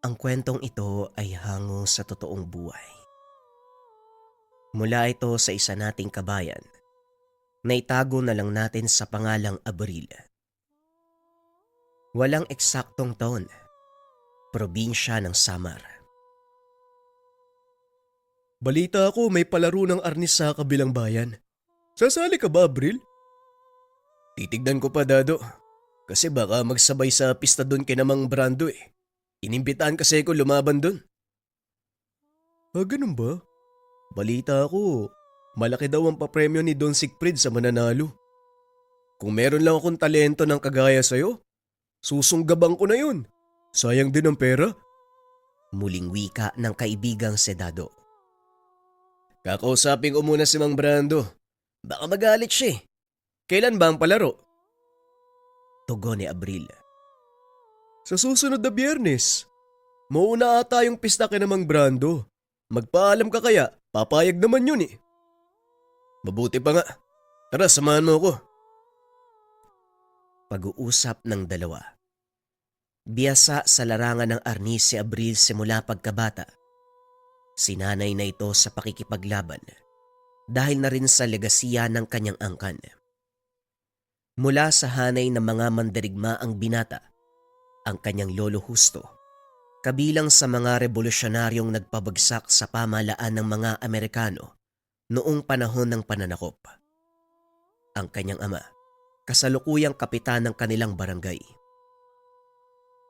Ang kwentong ito ay hango sa totoong buhay. Mula ito sa isa nating kabayan na itago na lang natin sa pangalang Abril. Walang eksaktong taon, probinsya ng Samar. Balita ko may palaro ng arnis sa kabilang bayan. Sasali ka ba, Abril? Titignan ko pa, Dado. Kasi baka magsabay sa pista doon kina Mang Brando eh. Inimbitaan kasi ko lumaban doon. Ganun ba? Balita ko, malaki daw ang papremyo ni Don Sigfrid sa mananalo. Kung meron lang akong talento ng kagaya sa'yo, susunggabang ko na yun. Sayang din ang pera. Muling wika ng kaibigang sedado. Kakausapin ko muna si Mang Brando. Baka magalit siya eh. Kailan ba ang palaro? Tugon ni Abril. Sa susunod na Biyernes. Mauna ata yung pista kina Mang Brando. Magpaalam ka kaya, papayag naman yun eh. Mabuti pa nga. Tara, samahan mo ako. Pag-uusap ng dalawa. Biyasa sa larangan ng arnis si Abril simula pagkabata. Sinanay na ito sa pakikipaglaban dahil na rin sa legasiya ng kanyang angkan. Mula sa hanay ng mga mandirigma ang binata, ang kanyang lolo Justo, kabilang sa mga revolusyonaryong nagpabagsak sa pamahalaan ng mga Amerikano noong panahon ng pananakop. Ang kanyang ama, kasalukuyang kapitan ng kanilang barangay.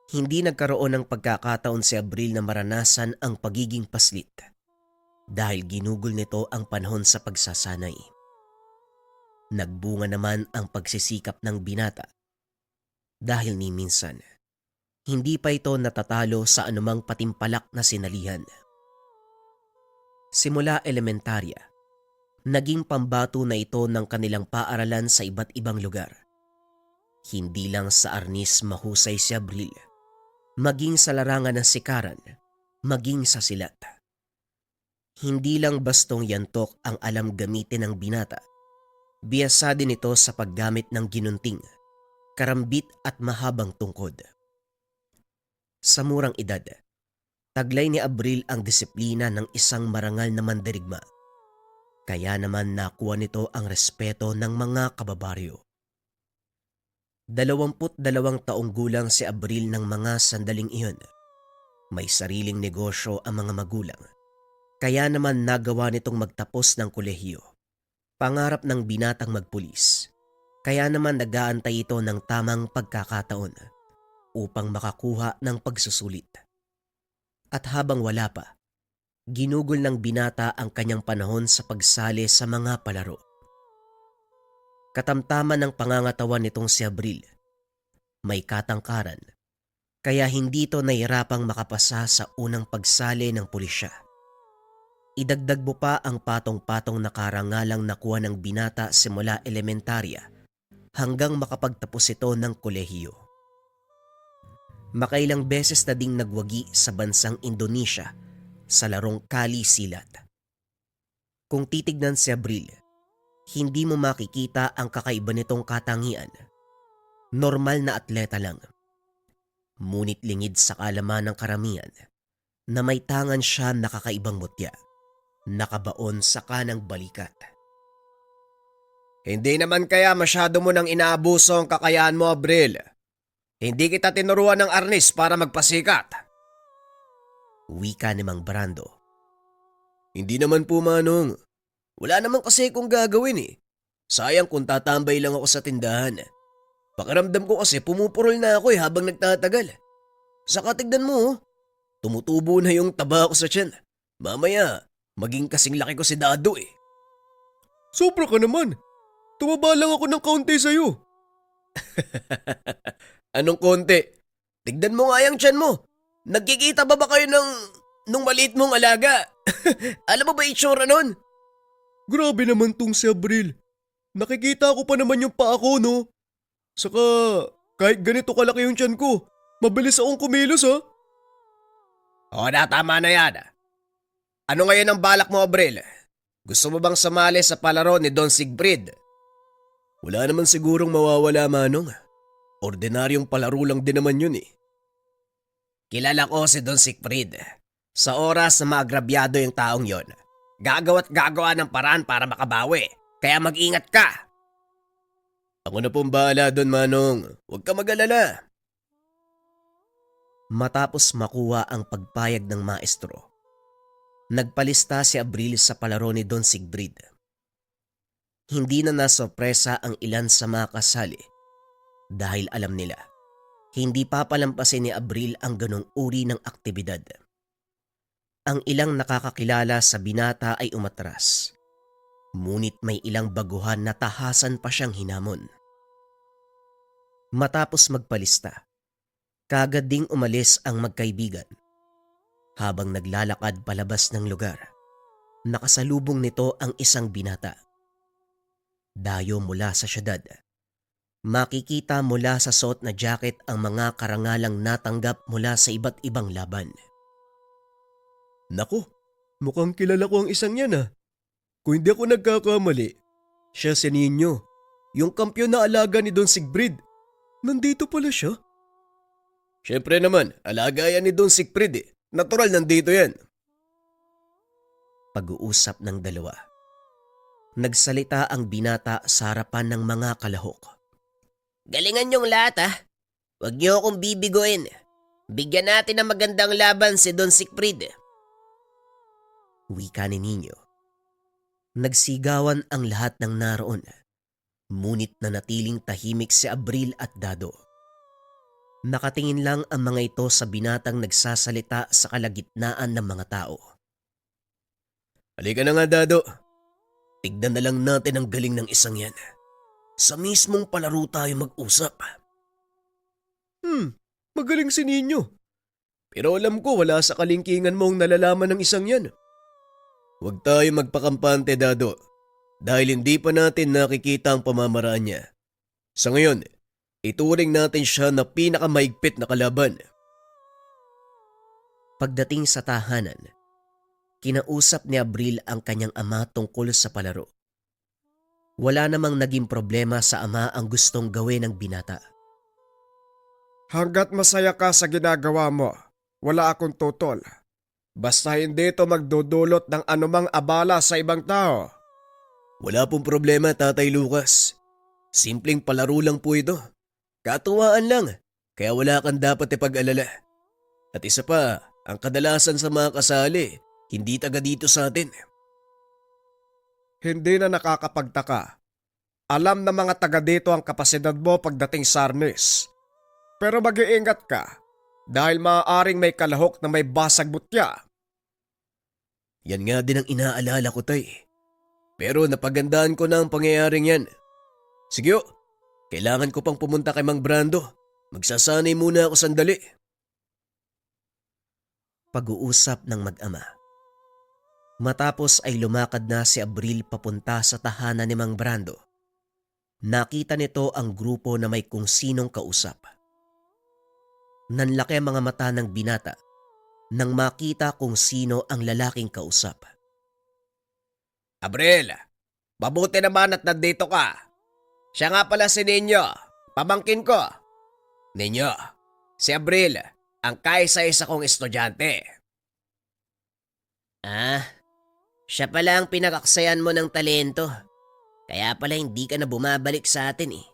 Hindi nagkaroon ng pagkakataon si Abril na maranasan ang pagiging paslit dahil ginugol nito ang panahon sa pagsasanay. Nagbunga naman ang pagsisikap ng binata dahil ni minsan hindi pa ito natatalo sa anumang patimpalak na sinalihan. Simula elementarya, naging pambato na ito ng kanilang paaralan sa iba't ibang lugar. Hindi lang sa arnis mahusay si Abril, maging sa larangan ng sikaran, maging sa silat. Hindi lang bastong yantok ang alam gamitin ng binata. Biyasa din ito sa paggamit ng ginunting, karambit at mahabang tungkod. Sa murang edad, taglay ni Abril ang disiplina ng isang marangal na mandirigma. Kaya naman nakuha nito ang respeto ng mga kababaryo. 22 taong gulang si Abril ng mga sandaling iyon. May sariling negosyo ang mga magulang. Kaya naman nagawa nitong magtapos ng kolehiyo. Pangarap ng binatang magpulis. Kaya naman nag-aantay ito ng tamang pagkakataon upang makakuha ng pagsusulit. At habang wala pa, ginugol ng binata ang kanyang panahon sa pagsali sa mga palaro. Katamtaman ng pangangatawan nitong si Abril. May katangkaran, kaya hindi ito nahirapang makapasa sa unang pagsali ng pulisya. Idagdag mo pa ang patong-patong na karangalang nakuha ng binata simula elementarya hanggang makapagtapos ito ng kolehiyo. Makailang beses na ding nagwagi sa bansang Indonesia sa larong Kali Silat. Kung titignan si Abril, hindi mo makikita ang kakaiba nitong katangian. Normal na atleta lang. Ngunit lingid sa kalaman ng karamihan na may tangan siya na kakaibang mutya. Nakabaon sa kanang balikat. Hindi naman kaya masyado mo nang inaabuso ang kakayahan mo, Abril. Hindi kita tinuruan ng arnis para magpasikat. Wika ni Mang Brando. Hindi naman po, Manong. Wala naman kasi kung gagawin eh. Sayang kung tatambay lang ako sa tindahan. Pakiramdam ko kasi pumupurol na ako habang nagtatagal. Saka tignan mo, tumutubo na yung taba ko sa tiyan. Mamaya, maging kasing laki ko si Dado eh. Sobra ka naman. Tumaba lang ako ng kaunti sa'yo. Anong konti? Tignan mo nga yung tiyan mo. Nagkikita ba kayo nung maliit mong alaga? Alam mo ba itsura nun? Grabe naman tong si Abril. Nakikita ko pa naman yung paa ko, no? Saka, kahit ganito kalaki yung tiyan ko, mabilis akong kumilos, ha? Oo na, tama na yan. Ano ngayon ang balak mo, Abril? Gusto mo bang sumali sa palaro ni Don Sigfrid? Wala naman sigurong mawawala, Manong. Ordinaryong palaro lang din naman yun eh. Kilala ko si Don Siegfried. Sa oras na maagrabyado yung taong yon, gagawa't gagawa ng paraan para makabawi. Kaya mag-ingat ka. Ako na pong bahala doon, Manong. Huwag ka mag-alala. Matapos makuha ang pagpayag ng maestro, nagpalista si Abril sa palaro ni Don Siegfried. Hindi na nasorpresa ang ilan sa mga kasali dahil alam nila hindi papalampasin ni Abril ang ganong uri ng aktibidad. Ang ilang nakakakilala sa binata ay umatras, ngunit may ilang baguhan na tahasan pa siyang hinamon. Matapos magpalista, kagad ding umalis ang magkaibigan. Habang naglalakad palabas ng lugar, nakasalubong nito ang isang binata. Dayo mula sa syudad. Makikita mula sa suot na jacket ang mga karangalang natanggap mula sa iba't ibang laban. Naku, mukhang kilala ko ang isang yan ah. Kung hindi ako nagkakamali, siya si Nino, yung kampyon na alaga ni Don Siegfried. Nandito pala siya. Siyempre naman, alaga yan ni Don Siegfried eh. Natural nandito yan. Pag-uusap ng dalawa. Nagsalita ang binata sa harapan ng mga kalahok. Galingan niyong lahat ah. Huwag niyo akong bibiguin. Bigyan natin ng magandang laban si Don Siegfried. Wika ni Nino. Nagsigawan ang lahat ng naroon. Ngunit nanatiling tahimik si Abril at Dado. Nakatingin lang ang mga ito sa binatang nagsasalita sa kalagitnaan ng mga tao. Halika na nga, Dado. Tignan na lang natin ang galing ng isang yan. Sa mismong palaro tayo mag-usap. Magaling si Nino. Pero alam ko wala sa kalingkingan mong nalalaman ng isang yan. Huwag tayo magpakampante, Dado. Dahil hindi pa natin nakikita ang pamamaraan niya. Sa ngayon, ituring natin siya na pinakamaigpit na kalaban. Pagdating sa tahanan, kinausap ni Abril ang kanyang ama tungkol sa palaro. Wala namang naging problema sa ama ang gustong gawin ng binata. Hanggat masaya ka sa ginagawa mo, wala akong tutol. Basta hindi ito magdudulot ng anumang abala sa ibang tao. Wala pong problema, Tatay Lucas. Simpleng palaro lang po ito. Katuwaan lang, kaya wala kang dapat ipag-alala. At isa pa, ang kadalasan sa mga kasali, hindi taga dito sa atin. Hindi na nakakapagtaka. Alam na mga taga dito ang kapasidad mo pagdating sa arnis. Pero mag-iingat ka dahil maaaring may kalahok na may basag butya. Yan nga din ang inaalala ko, Tay. Pero napagandaan ko na ang pangyayaring yan. Sige, kailangan ko pang pumunta kay Mang Brando. Magsasanay muna ako sandali. Pag-uusap ng mag-ama. Matapos ay lumakad na si Abril papunta sa tahanan ni Mang Brando. Nakita nito ang grupo na may kung sinong kausap. Nanlaki ang mga mata ng binata nang makita kung sino ang lalaking kausap. Abril, mabuti naman at nandito ka. Siya nga pala si Nino, pamangkin ko. Nino, si Abril, ang kaisa-isa kong estudyante. Siya pala ang pinakaksayan mo ng talento. Kaya pala hindi ka na bumabalik sa atin eh.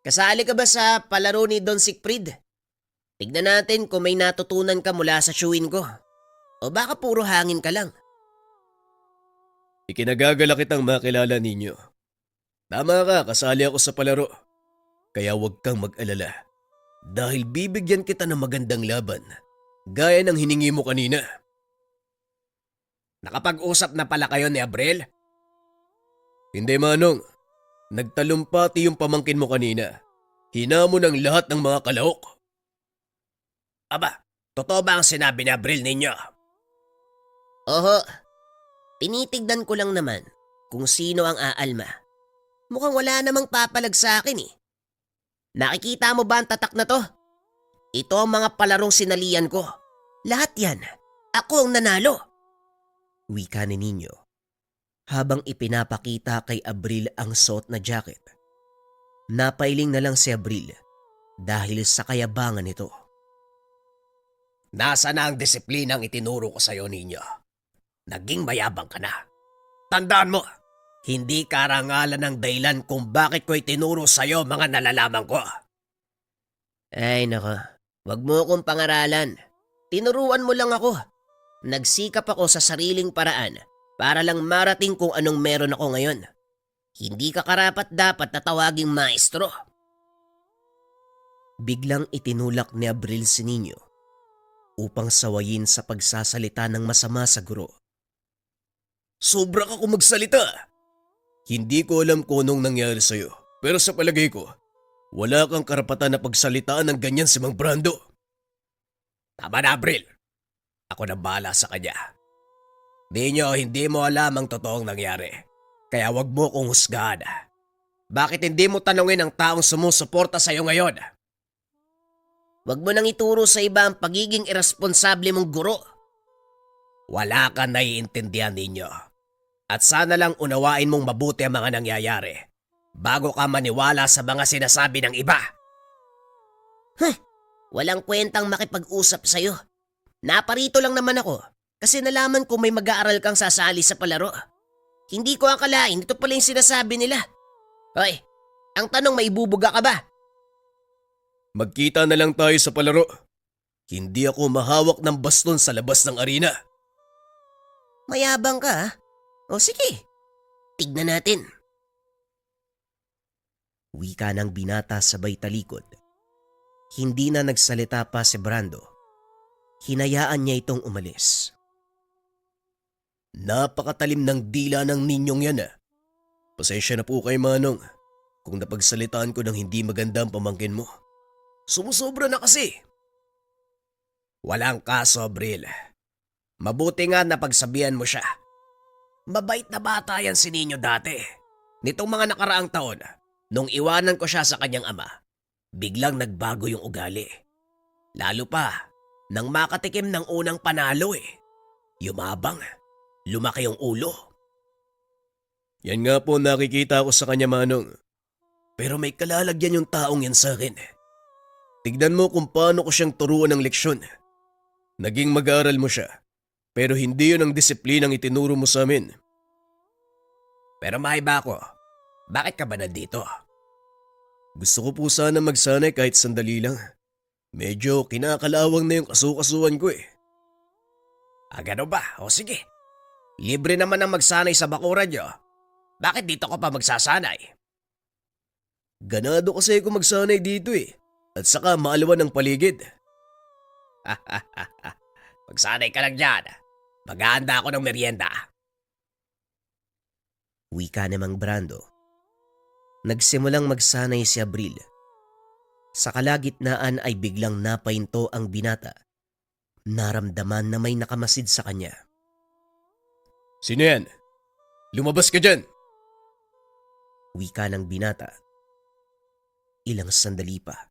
Kasali ka ba sa palaro ni Don Siegfried? Tignan natin kung may natutunan ka mula sa chewin ko. O baka puro hangin ka lang. Ikinagagala kitang makilala ninyo. Tama ka, kasali ako sa palaro. Kaya huwag kang mag-alala. Dahil bibigyan kita ng magandang laban. Gaya ng hiningi mo kanina. Nakapag-usap na pala kayo ni Abril? Hindi, Manong. Nagtalumpati yung pamangkin mo kanina. Hinamon ang lahat ng mga kalahok. Aba, totoo ba ang sinabi ni Abril ninyo? Oho, tinitignan ko lang naman kung sino ang aalma. Mukhang wala namang papalag sa akin eh. Nakikita mo ba ang tatak na to? Ito ang mga palarong sinalian ko. Lahat yan, ako ang nanalo. Wika ni Nino habang ipinapakita kay Abril ang suot na jacket. Napailing na lang si Abril dahil sa kayabangan nito. Nasa na ang disiplinang itinuro ko sa'yo ninyo? Naging mayabang ka na. Tandaan mo, hindi karangalan ng dahilan kung bakit ko itinuro sa'yo mga nalalaman ko. Ay nako, wag mo akong pangaralan. Tinuruan mo lang ako. Nagsikap ako sa sariling paraan para lang marating kung anong meron ako ngayon. Hindi ka karapat dapat na tawaging maestro. Biglang itinulak ni Abril si Nino upang sawayin sa pagsasalita ng masama sa guro. Sobra ka kung magsalita. Hindi ko alam kung anong nangyari sa'yo, pero sa palagay ko, wala kang karapatan na pagsalitaan ng ganyan si Mang Brando. Tama na, Abril. Ako na bahala sa kanya. Hindi mo alam ang totoong nangyari. Kaya wag mo kong husgahan. Bakit hindi mo tanungin ang taong sumusuporta sa'yo ngayon? Wag mo nang ituro sa iba ang pagiging irresponsable mong guro. Wala ka naiintindihan ninyo. At sana lang unawain mong mabuti ang mga nangyayari bago ka maniwala sa mga sinasabi ng iba. Walang kwentang makipag-usap sa'yo. Naparito lang naman ako kasi nalaman ko may mag-aaral kang sasali sa palaro. Hindi ko akalain ito pala yung sinasabi nila. Hoy, ang tanong, may ibubuga ka ba? Magkita na lang tayo sa palaro. Hindi ako mahawak ng baston sa labas ng arena. Mayabang ka ha? O sige, tignan natin. Wika ng binata sabay talikod. Hindi na nagsalita pa si Brando. Hinayaan niya itong umalis. Napakatalim ng dila ng ninyong yan Pasensya na po kay Manong kung napagsalitaan ko ng hindi maganda ang pamangkin mo. Sumusobra na kasi. Walang kaso, Abril. Mabuti nga na pagsabihan mo siya. Mabait na bata yan si Nino dati. Nitong mga nakaraang taon, nung iwanan ko siya sa kanyang ama, biglang nagbago yung ugali. Lalo pa, nang makatikim ng unang panalo Yumabang, lumaki yung ulo. Yan nga po nakikita ko sa kanya, Manong. Pero may kalalagyan yung taong yan sa akin. Tignan mo kung paano ko siyang turuan ng leksyon. Naging mag-aaral mo siya, pero hindi yun ang disiplinang itinuro mo sa amin. Pero maiba ako, bakit ka ba nandito? Gusto ko po sana magsanay kahit sandali lang. Medyo kinakalawang na yung kasukasuan ko Gano'n ba? O sige. Libre naman ang magsanay sa bakuran nyo. Bakit dito ka pa magsasanay? Ganado kasi ako magsanay dito At saka maalawan ng paligid. Magsanay ka lang dyan. Maghahanda ako ng merienda. Wika ni Mang Brando. Nagsimulang magsanay si Abril. Sa kalagitnaan ay biglang napahinto ang binata. Naramdaman na may nakamasid sa kanya. Sino yan? Lumabas ka dyan! Wika ng binata. Ilang sandali pa.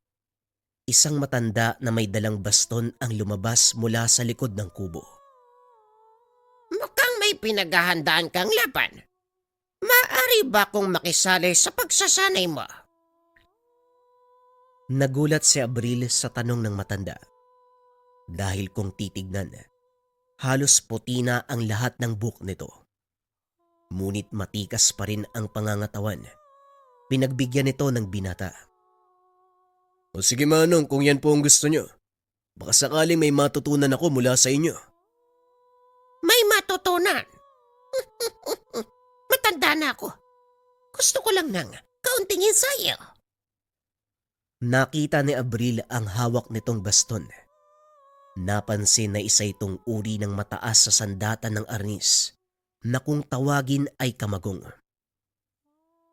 Isang matanda na may dalang baston ang lumabas mula sa likod ng kubo. Mukhang may pinaghahandaan kang laban. Maaari ba kong makisali sa pagsasanay mo? Nagulat si Abril sa tanong ng matanda. Dahil kung titignan, halos puti na ang lahat ng buhok nito. Ngunit matikas pa rin ang pangangatawan. Pinagbigyan nito ng binata. O sige, Manong, kung yan po ang gusto nyo. Baka sakaling may matutunan ako mula sa inyo. May matutunan? Matanda na ako. Gusto ko lang ng kaunting ensayo. Nakita ni Abril ang hawak nitong baston. Napansin na isa itong uri ng mataas sa sandata ng arnis na kung tawagin ay kamagong.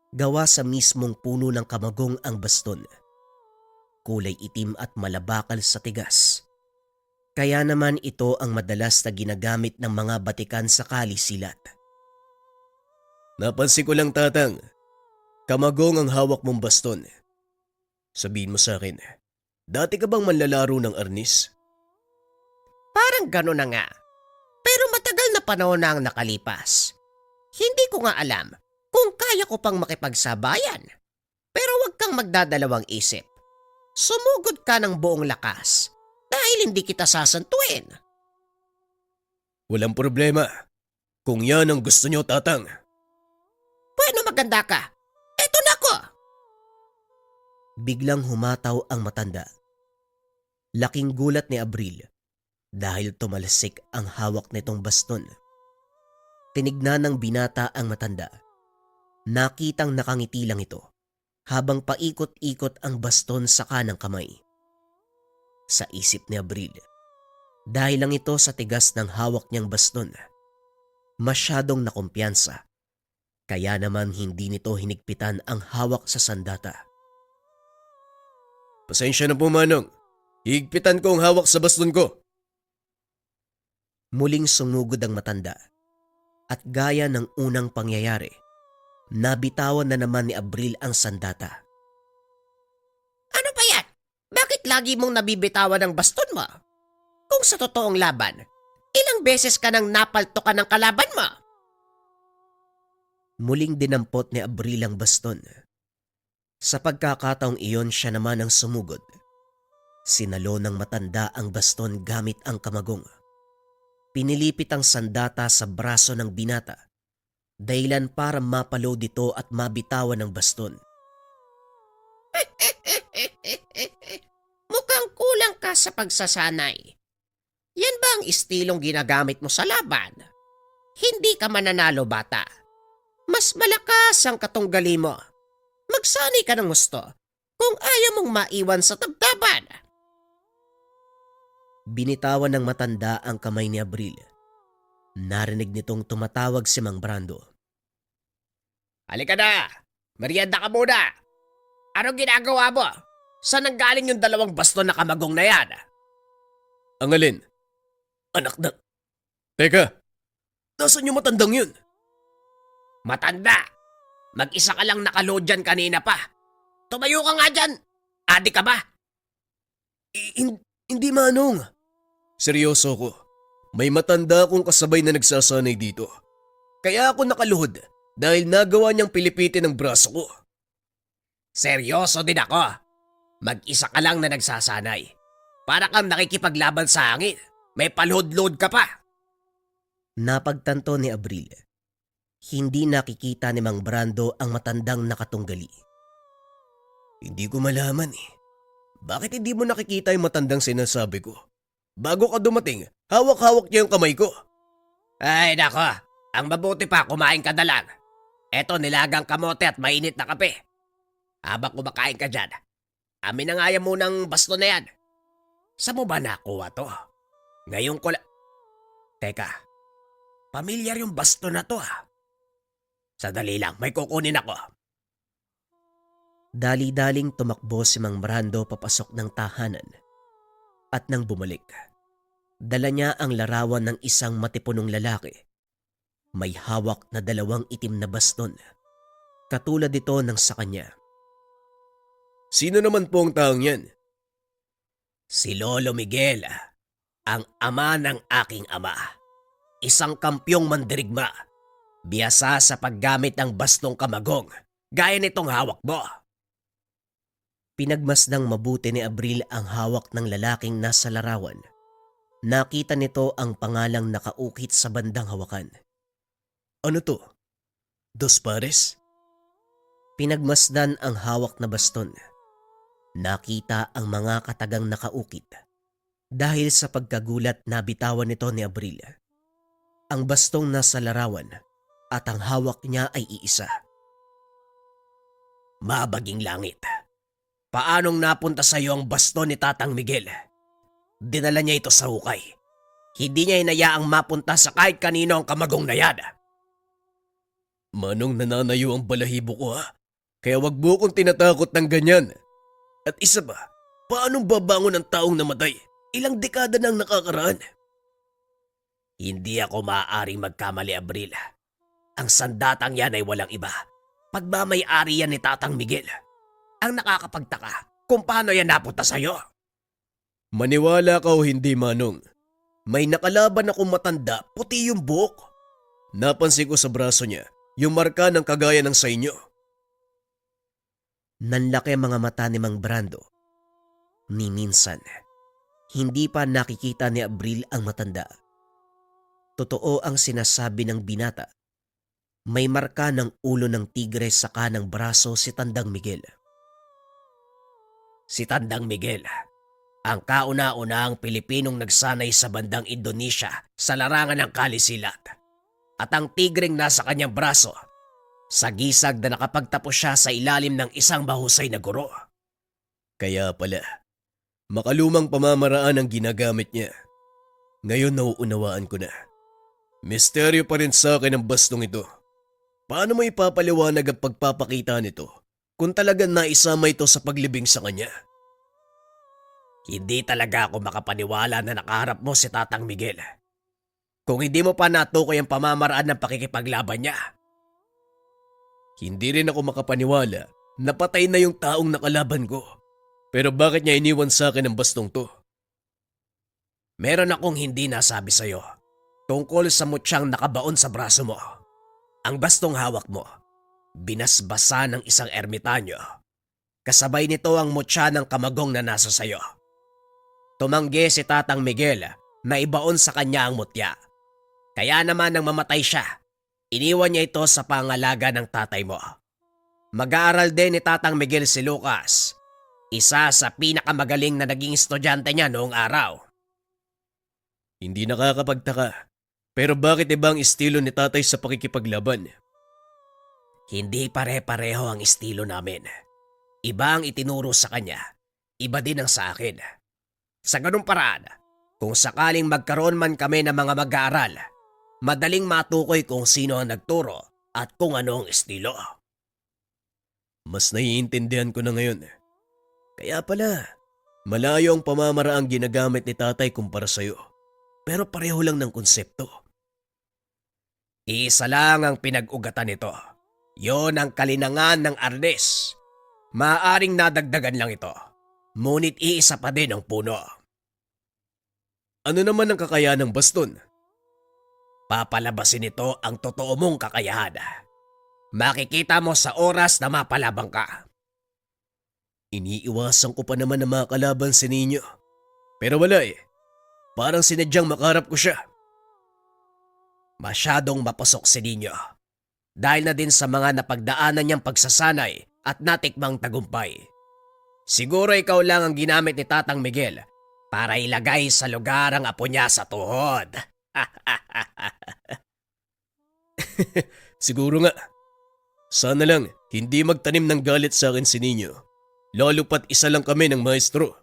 Gawa sa mismong puno ng kamagong ang baston. Kulay itim at malabakal sa tigas. Kaya naman ito ang madalas na ginagamit ng mga batikan sa kalisilat. Napansin ko lang, Tatang. Kamagong ang hawak mong baston. Sabihin mo sa akin, dati ka bang manlalaro ng arnis? Parang gano'n na nga. Pero matagal na panahon na ang nakalipas. Hindi ko nga alam kung kaya ko pang makipagsabayan. Pero huwag kang magdadalawang isip. Sumugod ka ng buong lakas dahil hindi kita sasantuin. Walang problema. Kung yan ang gusto nyo, Tatang. Bueno, maganda ka. Eto na ko. Biglang humataw ang matanda. Laking gulat ni Abril dahil tumalsik ang hawak nitong baston. Tinignan ng binata ang matanda. Nakitang nakangiti lang ito habang paikot-ikot ang baston sa kanang kamay. Sa isip ni Abril, dahil lang ito sa tigas ng hawak niyang baston, masyadong nakumpiyansa, kaya naman hindi nito hinigpitan ang hawak sa sandata. Pasensya na po, Manong. Higpitan ko ang hawak sa baston ko. Muling sumugod ang matanda at gaya ng unang pangyayari, nabitawan na naman ni Abril ang sandata. Ano ba yan? Bakit lagi mong nabibitawan ang baston mo? Kung sa totoong laban, ilang beses ka nang napaltokan ng kalaban mo? Muling dinampot ni Abril ang baston. Sa pagkakataong iyon siya naman ang sumugod. Sinalo ng matanda ang baston gamit ang kamagong. Pinilipit ang sandata sa braso ng binata, dahilan para mapalo dito at mabitawan ng baston. Mukhang kulang ka sa pagsasanay. Yan ba ang istilong ginagamit mo sa laban? Hindi ka mananalo, bata. Mas malakas ang katunggali mo. Magsanay ka ng gusto kung ayaw mong maiwan sa tabtaban. Binitawan ng matanda ang kamay ni Abril. Narinig nitong tumatawag si Mang Brando. Halika na! Merienda ka muna! Anong ginagawa mo? Saan nanggaling yung dalawang baston na kamagong na yan? Ang alin? Anak na... Teka, nasan yung matandang yun? Matanda! Mag-isa ka lang nakaload dyan kanina pa. Tumayo ka nga dyan! Adi ka ba? Hindi, Manong. Seryoso ko. May matanda akong kasabay na nagsasanay dito. Kaya ako nakaluhod dahil nagawa niyang pilipitin ang braso ko. Seryoso din ako. Mag-isa ka lang na nagsasanay. Para kang nakikipaglaban sa hangin. May palhod-load ka pa. Napagtanto ni Abril. Hindi nakikita ni Mang Brando ang matandang nakatunggali. Hindi ko malaman eh. Bakit hindi mo nakikita yung matandang sinasabi ko? Bago ka dumating, hawak-hawak niya yung kamay ko. Ay nako, ang mabuti pa kumain ka na lang. Eto nilagang kamote at mainit na kape. Habang kumakain ka dyan, amin na nga yan munang baston na yan. Saan mo ba nakuha to? Ngayon ko Teka, pamilyar yung baston na to ah. Sadali lang, may kukunin ako. Dali-daling tumakbo si Mang Brando papasok ng tahanan. At nang bumalik, dala niya ang larawan ng isang matipunong lalaki. May hawak na 2 itim na baston. Katulad ito ng sa kanya. Sino naman po ang taong yan? Si Lolo Miguel, ang ama ng aking ama. Isang kampyong mandirigma. Biyasa sa paggamit ng bastong kamagong, gaya nitong hawak mo. Pinagmasdang mabuti ni Abril ang hawak ng lalaking nasa larawan. Nakita nito ang pangalang nakaukit sa bandang hawakan. Ano to? Dos pares? Pinagmasdan ang hawak na baston. Nakita ang mga katagang nakaukit. Dahil sa pagkagulat nabitawan nito ni Abril. Ang bastong nasa larawan at ang hawak niya ay iisa. Mabaging langit. Paanong napunta sa iyo ang baston ni Tatang Miguel? Dinala niya ito sa hukay. Hindi niya hinayaang mapunta sa kahit kanino ang kamagong na yan. Manong, nananayo ang balahibo ko ha. Kaya wag mo kong tinatakot ng ganyan. At isa pa, paanong babangon ang taong namatay? Ilang dekada nang nakakaraan. Hindi ako maaaring magkamali, Abril. Ang sandatang yan ay walang iba. Pagmamay-ari yan ni Tatang Miguel. Ang nakakapagtaka kung paano yan napunta sa'yo. Maniwala ka o hindi, Manong. May nakalaban akong matanda, puti yung buhok. Napansin ko sa braso niya, yung marka ng kagaya ng sa inyo. Nanlaki ang mga mata ni Mang Brando. Ni minsan, Hindi pa nakikita ni Abril ang matanda. Totoo ang sinasabi ng binata. May marka ng ulo ng tigre sa kanang braso si Tandang Miguel. Si Tandang Miguel, ang kauna-unahang Pilipinong nagsanay sa bandang Indonesia sa larangan ng kalisilat. At ang tigreng nasa kanyang braso, sa gisag na nakapagtapos siya sa ilalim ng isang mahusay na guro. Kaya pala, makalumang pamamaraan ang ginagamit niya. Ngayon nauunawaan ko na. Misteryo pa rin sa akin ang bastong ito. Paano mo ipapaliwanag ang pagpapakita nito kung talagang naisama ito sa paglibing sa kanya? Hindi talaga ako makapaniwala na nakaharap mo si Tatang Miguel. Kung hindi mo pa natukoy ang pamamaraan ng pakikipaglaban niya. Hindi rin ako makapaniwala na patay na yung taong nakalaban ko. Pero bakit niya iniwan sa akin ang bastong to? Meron akong hindi nasabi sa'yo tungkol sa mutyang nakabaon sa braso mo. Ang bastong hawak mo, binasbasa ng isang ermitanyo. Kasabay nito ang mutya ng kamagong na nasa sayo. Tumanggi si Tatang Miguel na ibaon sa kanya ang mutya. Kaya naman nang mamatay siya, iniwan niya ito sa pangalaga ng tatay mo. Mag-aaral din ni Tatang Miguel si Lucas, isa sa pinakamagaling na naging estudyante niya noong araw. Hindi nakakapagtaka, pero bakit iba ang estilo ni tatay sa pakikipaglaban? Hindi pare-pareho ang estilo namin. Iba ang itinuro sa kanya, iba din ang sa akin. Sa ganung paraan, kung sakaling magkaroon man kami ng mga mag-aaral, madaling matukoy kung sino ang nagturo at kung ano ang estilo. Mas naiintindihan ko na ngayon. Kaya pala, malayo ang pamamaraang ginagamit ni tatay kumpara sa'yo. Pero pareho lang ng konsepto. Isa lang ang pinag-ugatan nito. Yon ang kalinangan ng arnes. Maaaring nadagdagan lang ito. Ngunit iisa pa din ang puno. Ano naman ang kakayahan ng baston? Papalabasin ito ang totoo mong kakayahan. Makikita mo sa oras na mapalabang ka. Iniiwasan ko pa naman na makalaban si Ninyo. Pero wala eh. Parang sinadyang makarap ko siya. Masyadong mapasok si Ninyo. Dahil na din sa mga napagdaanan niyang pagsasanay at natikmang tagumpay. Siguro ikaw lang ang ginamit ni Tatang Miguel para ilagay sa lugar ang apo niya sa tuhod. Siguro nga. Sana lang hindi magtanim ng galit sa akin si Ninyo. Lalo pat isa lang kami ng maestro.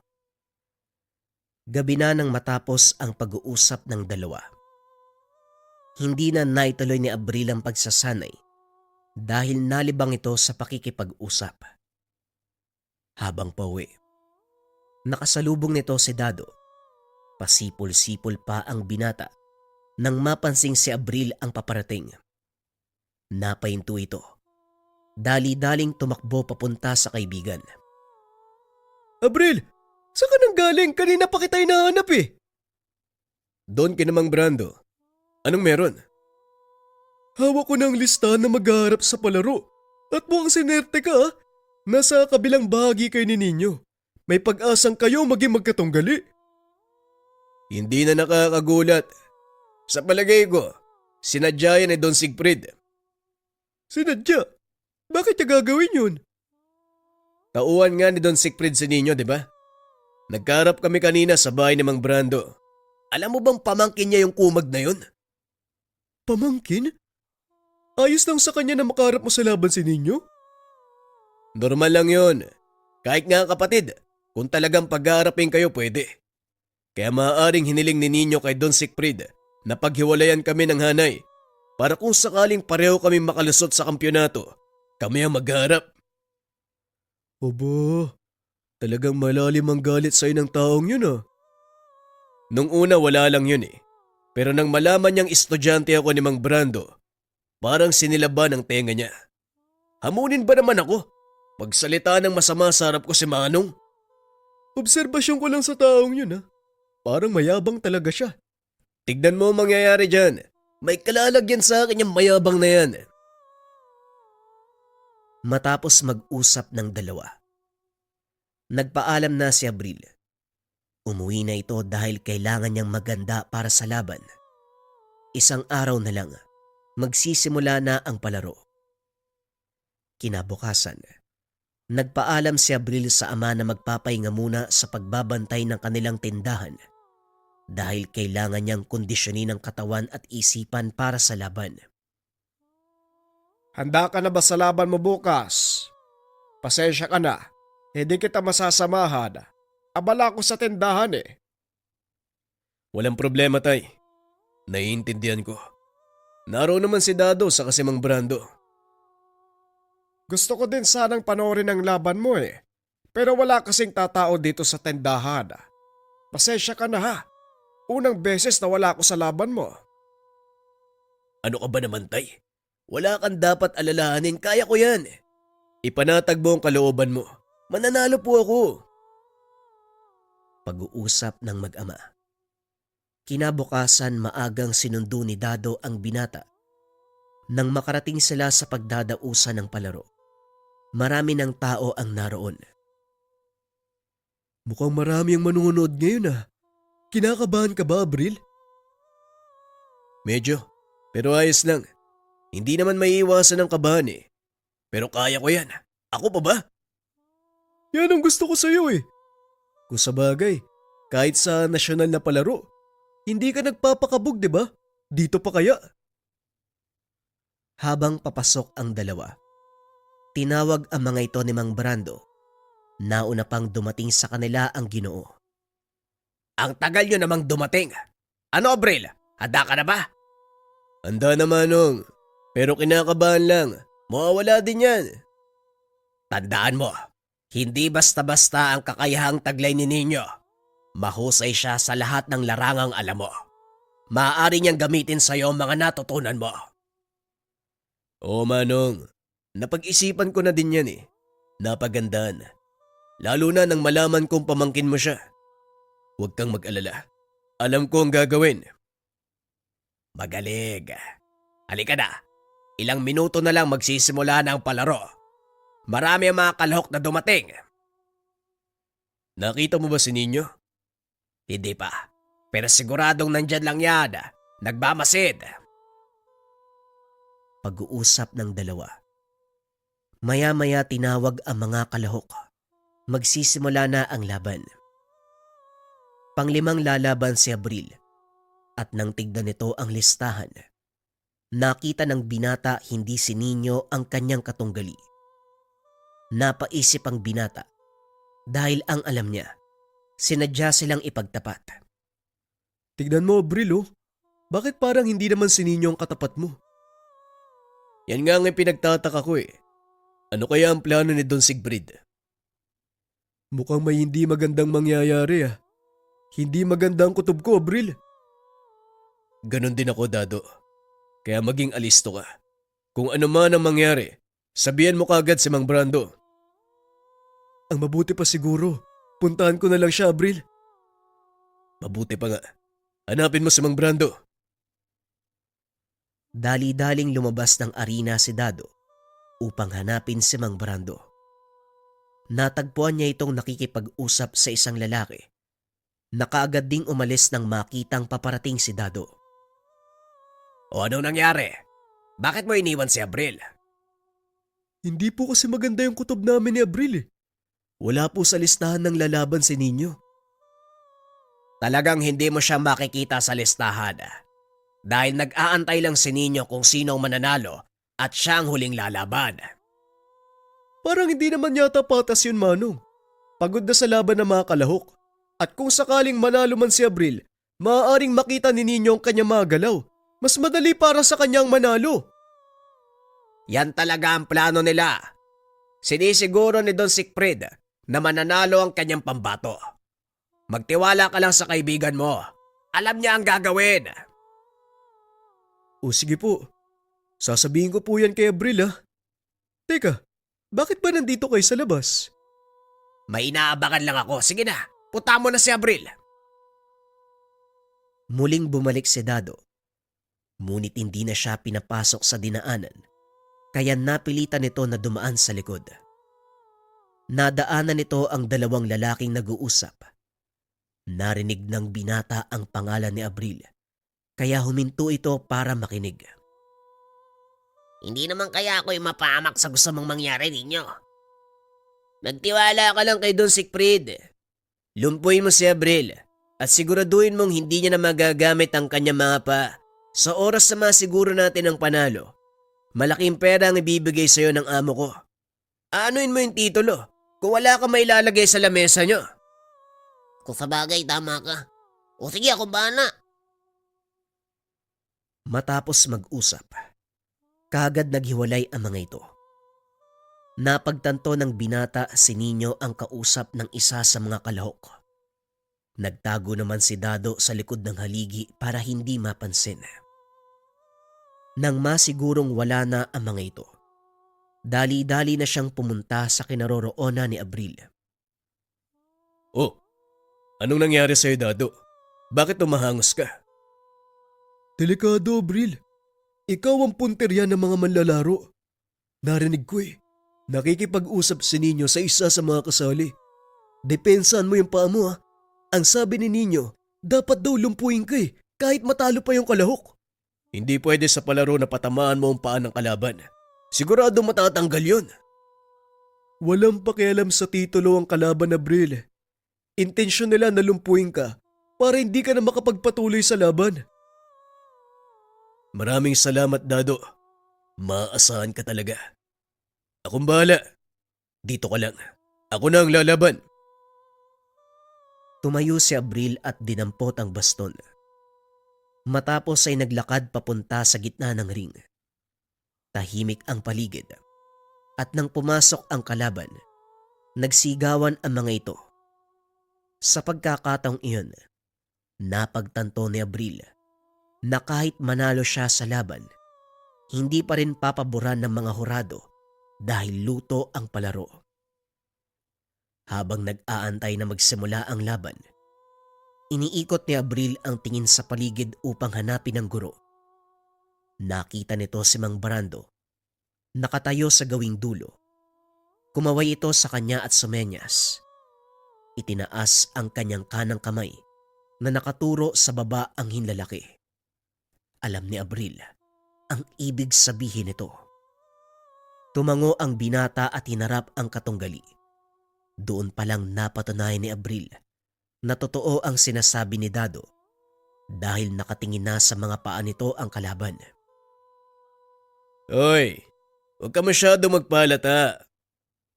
Gabi na nang matapos ang pag-uusap ng dalawa. Hindi na naituloy ni Abril ang pagsasanay dahil nalibang ito sa pakikipag-usap. Habang pauwi, nakasalubong nito si Dado. Pasipol-sipol pa ang binata nang mapansing si Abril ang paparating. Napahinto ito. Dali-daling tumakbo papunta sa kaibigan. Abril, saan ka nang galing? Kanina pa kita hinahanap eh. Doon kinamang Brando. Anong meron? Hawak ko ng listahan na maghaharap sa palaro. At mukhang sinerte ka ah. Nasa kabilang bahagi kayo ni Ninyo. May pag-asang kayo maging magkatunggali. Hindi na nakakagulat. Sa palagay ko, sinadya yan ni Don Sigfrid. Sinadya? Bakit niya gagawin yun? Tauhan nga ni Don Sigfrid si Ninyo, di ba? Nagkaharap kami kanina sa bahay ni Mang Brando. Alam mo bang pamangkin niya yung kumag na yun? Pamangkin? Ayos lang sa kanya na makaharap mo sa laban si Ninyo? Normal lang yun. Kahit nga kapatid, kung talagang pag-aarapin kayo pwede. Kaya maaaring hiniling ni Ninyo kay Don Sigfrid na paghiwalayan kami ng hanay para kung sakaling pareho kami makalusot sa kampyonato, kami ang magharap. Aba, talagang malalim ang galit sa'yo ng taong yun ah. Nung una wala lang yun eh. Pero nang malaman niyang estudyante ako ni Mang Brando, parang sinilaban ang tenga niya. Hamunin ba naman ako? Pagsalita ng masama sa harap ko si Manong? Obserbasyon ko lang sa taong yun ah. Parang mayabang talaga siya. Tignan mo ang mangyayari dyan. May kalalagyan sa akin yung mayabang na yan. Matapos mag-usap ng dalawa, nagpaalam na si Abril. Umuwi na ito dahil kailangan niyang maganda para sa laban. Isang araw na lang, magsisimula na ang palaro. Kinabukasan, nagpaalam si Abril sa ama na magpapahinga muna sa pagbabantay ng kanilang tindahan dahil kailangan niyang kondisyonin ang katawan at isipan para sa laban. Handa ka na ba sa laban mo bukas? Pasensya ka na, hindi kita masasamahan. Abala ko sa tindahan eh. Walang problema, tay. Naiintindihan ko. Naroon naman si Dado sa Mang Brando. Gusto ko din sanang panoorin ang laban mo eh. Pero wala kasing tatao dito sa tindahan. Pasensya ka na ha. Unang beses na wala ako sa laban mo. Ano ka ba naman, tay? Wala kang dapat alalahanin, kaya ko yan. Ipanatag mo ang kalooban mo. Mananalo po ako. Pag-uusap ng mag-ama. Kinabukasan maagang sinundo ni Dado ang binata. Nang makarating sila sa pagdadausan ng palaro, marami ng tao ang naroon. Mukhang marami ang manunood ngayon ah. Kinakabahan ka ba, Abril? Medyo, pero ayos lang. Hindi naman maiiwasan ang kabahan eh. Pero kaya ko yan. Ako pa ba? Yan ang gusto ko sa'yo eh. Kung sa bagay, kahit sa nasyonal na palaro, hindi ka nagpapakabog, di ba? Dito pa kaya? Habang papasok ang dalawa, tinawag ang mga ito ni Mang Brando. Nauna pang dumating sa kanila ang Ginoo. Ang tagal nyo namang dumating. Ano, Abril? Handa ka na ba? Handa na, Manong. Pero kinakabahan lang. Mawawala din yan. Tandaan mo, hindi basta-basta ang kakayahang taglay ni Ninyo. Mahusay siya sa lahat ng larangang alam mo. Maaari niyang gamitin sa iyo ang mga natutunan mo. Oo, Manong. Napag-isipan ko na din yan eh. Napagandaan. Lalo na nang malaman kong pamangkin mo siya. Huwag kang mag-alala. Alam ko ang gagawin. Magaling. Halika na. Ilang minuto na lang magsisimula na ang palaro. Marami ang mga kalahok na dumating. Nakita mo ba si Ninyo? Hindi pa. Pero siguradong nandyan lang yan. Nagbamasid. Pag-uusap ng dalawa. Maya-maya tinawag ang mga kalahok. Magsisimula na ang laban. Panglimang lalaban si Abril. At nang tignan nito ang listahan, nakita ng binata hindi si Ninyo ang kanyang katunggali. Napaisip ang binata dahil ang alam niya, sinadya silang ipagtapat. Tignan mo, Abril oh. Bakit parang hindi naman si Ninyo ang katapat mo? Yan nga ang pinagtataka ko eh. Ano kaya ang plano ni Don Sigfrid? Mukhang may hindi magandang mangyayari ah. Hindi maganda ang kutob ko, Abril. Ganon din ako, Dado. Kaya maging alisto ka. Kung ano man ang mangyari, sabihan mo kaagad si Mang Brando. Ang mabuti pa siguro, puntahan ko na lang siya, Abril. Mabuti pa nga. Hanapin mo si Mang Brando. Dali-daling lumabas ng arena si Dado upang hanapin si Mang Brando. Natagpuan niya itong nakikipag-usap sa isang lalaki. Nakaagad ding umalis nang makitang paparating si Dado. O anong nangyari? Bakit mo iniwan si Abril? Hindi po kasi maganda yung kutob namin ni Abril eh. Wala po sa listahan ng lalaban si Ninyo. Talagang hindi mo siya makikita sa listahan. Dahil nag-aantay lang si Ninyo kung sino ang mananalo at siya ang huling lalaban. Parang hindi naman yata patas yun, Manong. Pagod na sa laban ng mga kalahok. At kung sakaling manalo man si Abril, maaaring makita ni Ninyo ang kanyang mga galaw. Mas madali para sa kanyang manalo. Yan talaga ang plano nila. Sinisiguro ni Don Sigfrid na mananalo ang kanyang pambato. Magtiwala ka lang sa kaibigan mo. Alam niya ang gagawin. O sige po. Sasabihin ko po yan kay Abril ah. Teka, bakit ba nandito kayo sa labas? May inaabangan lang ako. Sige na, punta mo na si Abril. Muling bumalik si Dado. Ngunit hindi na siya pinapasok sa dinaanan, kaya napilitan nito na dumaan sa likod. Nadaanan nito ang dalawang lalaking nag-uusap. Narinig ng binata ang pangalan ni Abril, kaya huminto ito para makinig. Hindi naman kaya ako'y mapahamak sa gusto mong mangyari ninyo. Magtiwala ka lang kay Don Siegfried. Lumpuin mo si Abril at siguraduhin mong hindi niya na magagamit ang kanyang mga pa. Sa oras na masiguro natin ang panalo, malaking pera ang ibibigay sa'yo ng amo ko. Anuin mo yung titulo kung wala ka may lalagay sa lamesa nyo. Kung sa bagay, tama ka. O sige, ako bahala. Matapos mag-usap, kaagad naghiwalay ang mga ito. Napagtanto ng binata si Nino ang kausap ng isa sa mga kalahok. Nagtago naman si Dado sa likod ng haligi para hindi mapansin. Nang masigurong wala na ang mga ito, dali-dali na siyang pumunta sa kinaroroonan ni Abril. Oh, anong nangyari sa'yo, Dado? Bakit tumahangos ka? Delikado, Abril. Ikaw ang punterya ng mga manlalaro. Narinig ko eh. Nakikipag-usap si Nino sa isa sa mga kasali. Depensahan mo yung paa mo ha. Ang sabi ni Nino, dapat daw lumpuin ka eh, kahit matalo pa yung kalahok. Hindi pwede sa palaro na patamaan mo ang paa ng kalaban. Sigurado matatanggal yun. Walang pakialam sa titulo ang kalaban, Abril. Intensyon nila na lumpuin ka para hindi ka na makapagpatuloy sa laban. Maraming salamat, Dado. Maasahan ka talaga. Akong bahala. Dito ka lang. Ako na ang lalaban. Tumayo si Abril at dinampot ang baston. Matapos ay naglakad papunta sa gitna ng ring. Tahimik ang paligid. At nang pumasok ang kalaban, nagsigawan ang mga ito. Sa pagkakataong iyon, napagtanto ni Abril na kahit manalo siya sa laban, hindi pa rin papaboran ng mga hurado dahil luto ang palaro. Habang nag-aantay na magsimula ang laban, iniikot ni Abril ang tingin sa paligid upang hanapin ang guro. Nakita nito si Mang Barando, nakatayo sa gawing dulo. Kumaway ito sa kanya at sumenyas. Itinaas ang kanyang kanang kamay na nakaturo sa baba ang hinlalaki. Alam ni Abril ang ibig sabihin nito. Tumango ang binata at hinarap ang katunggali. Doon palang napatunayan ni Abril na totoo ang sinasabi ni Dado dahil nakatingin na sa mga paa nito ang kalaban. Hoy, huwag ka masyado magpalata.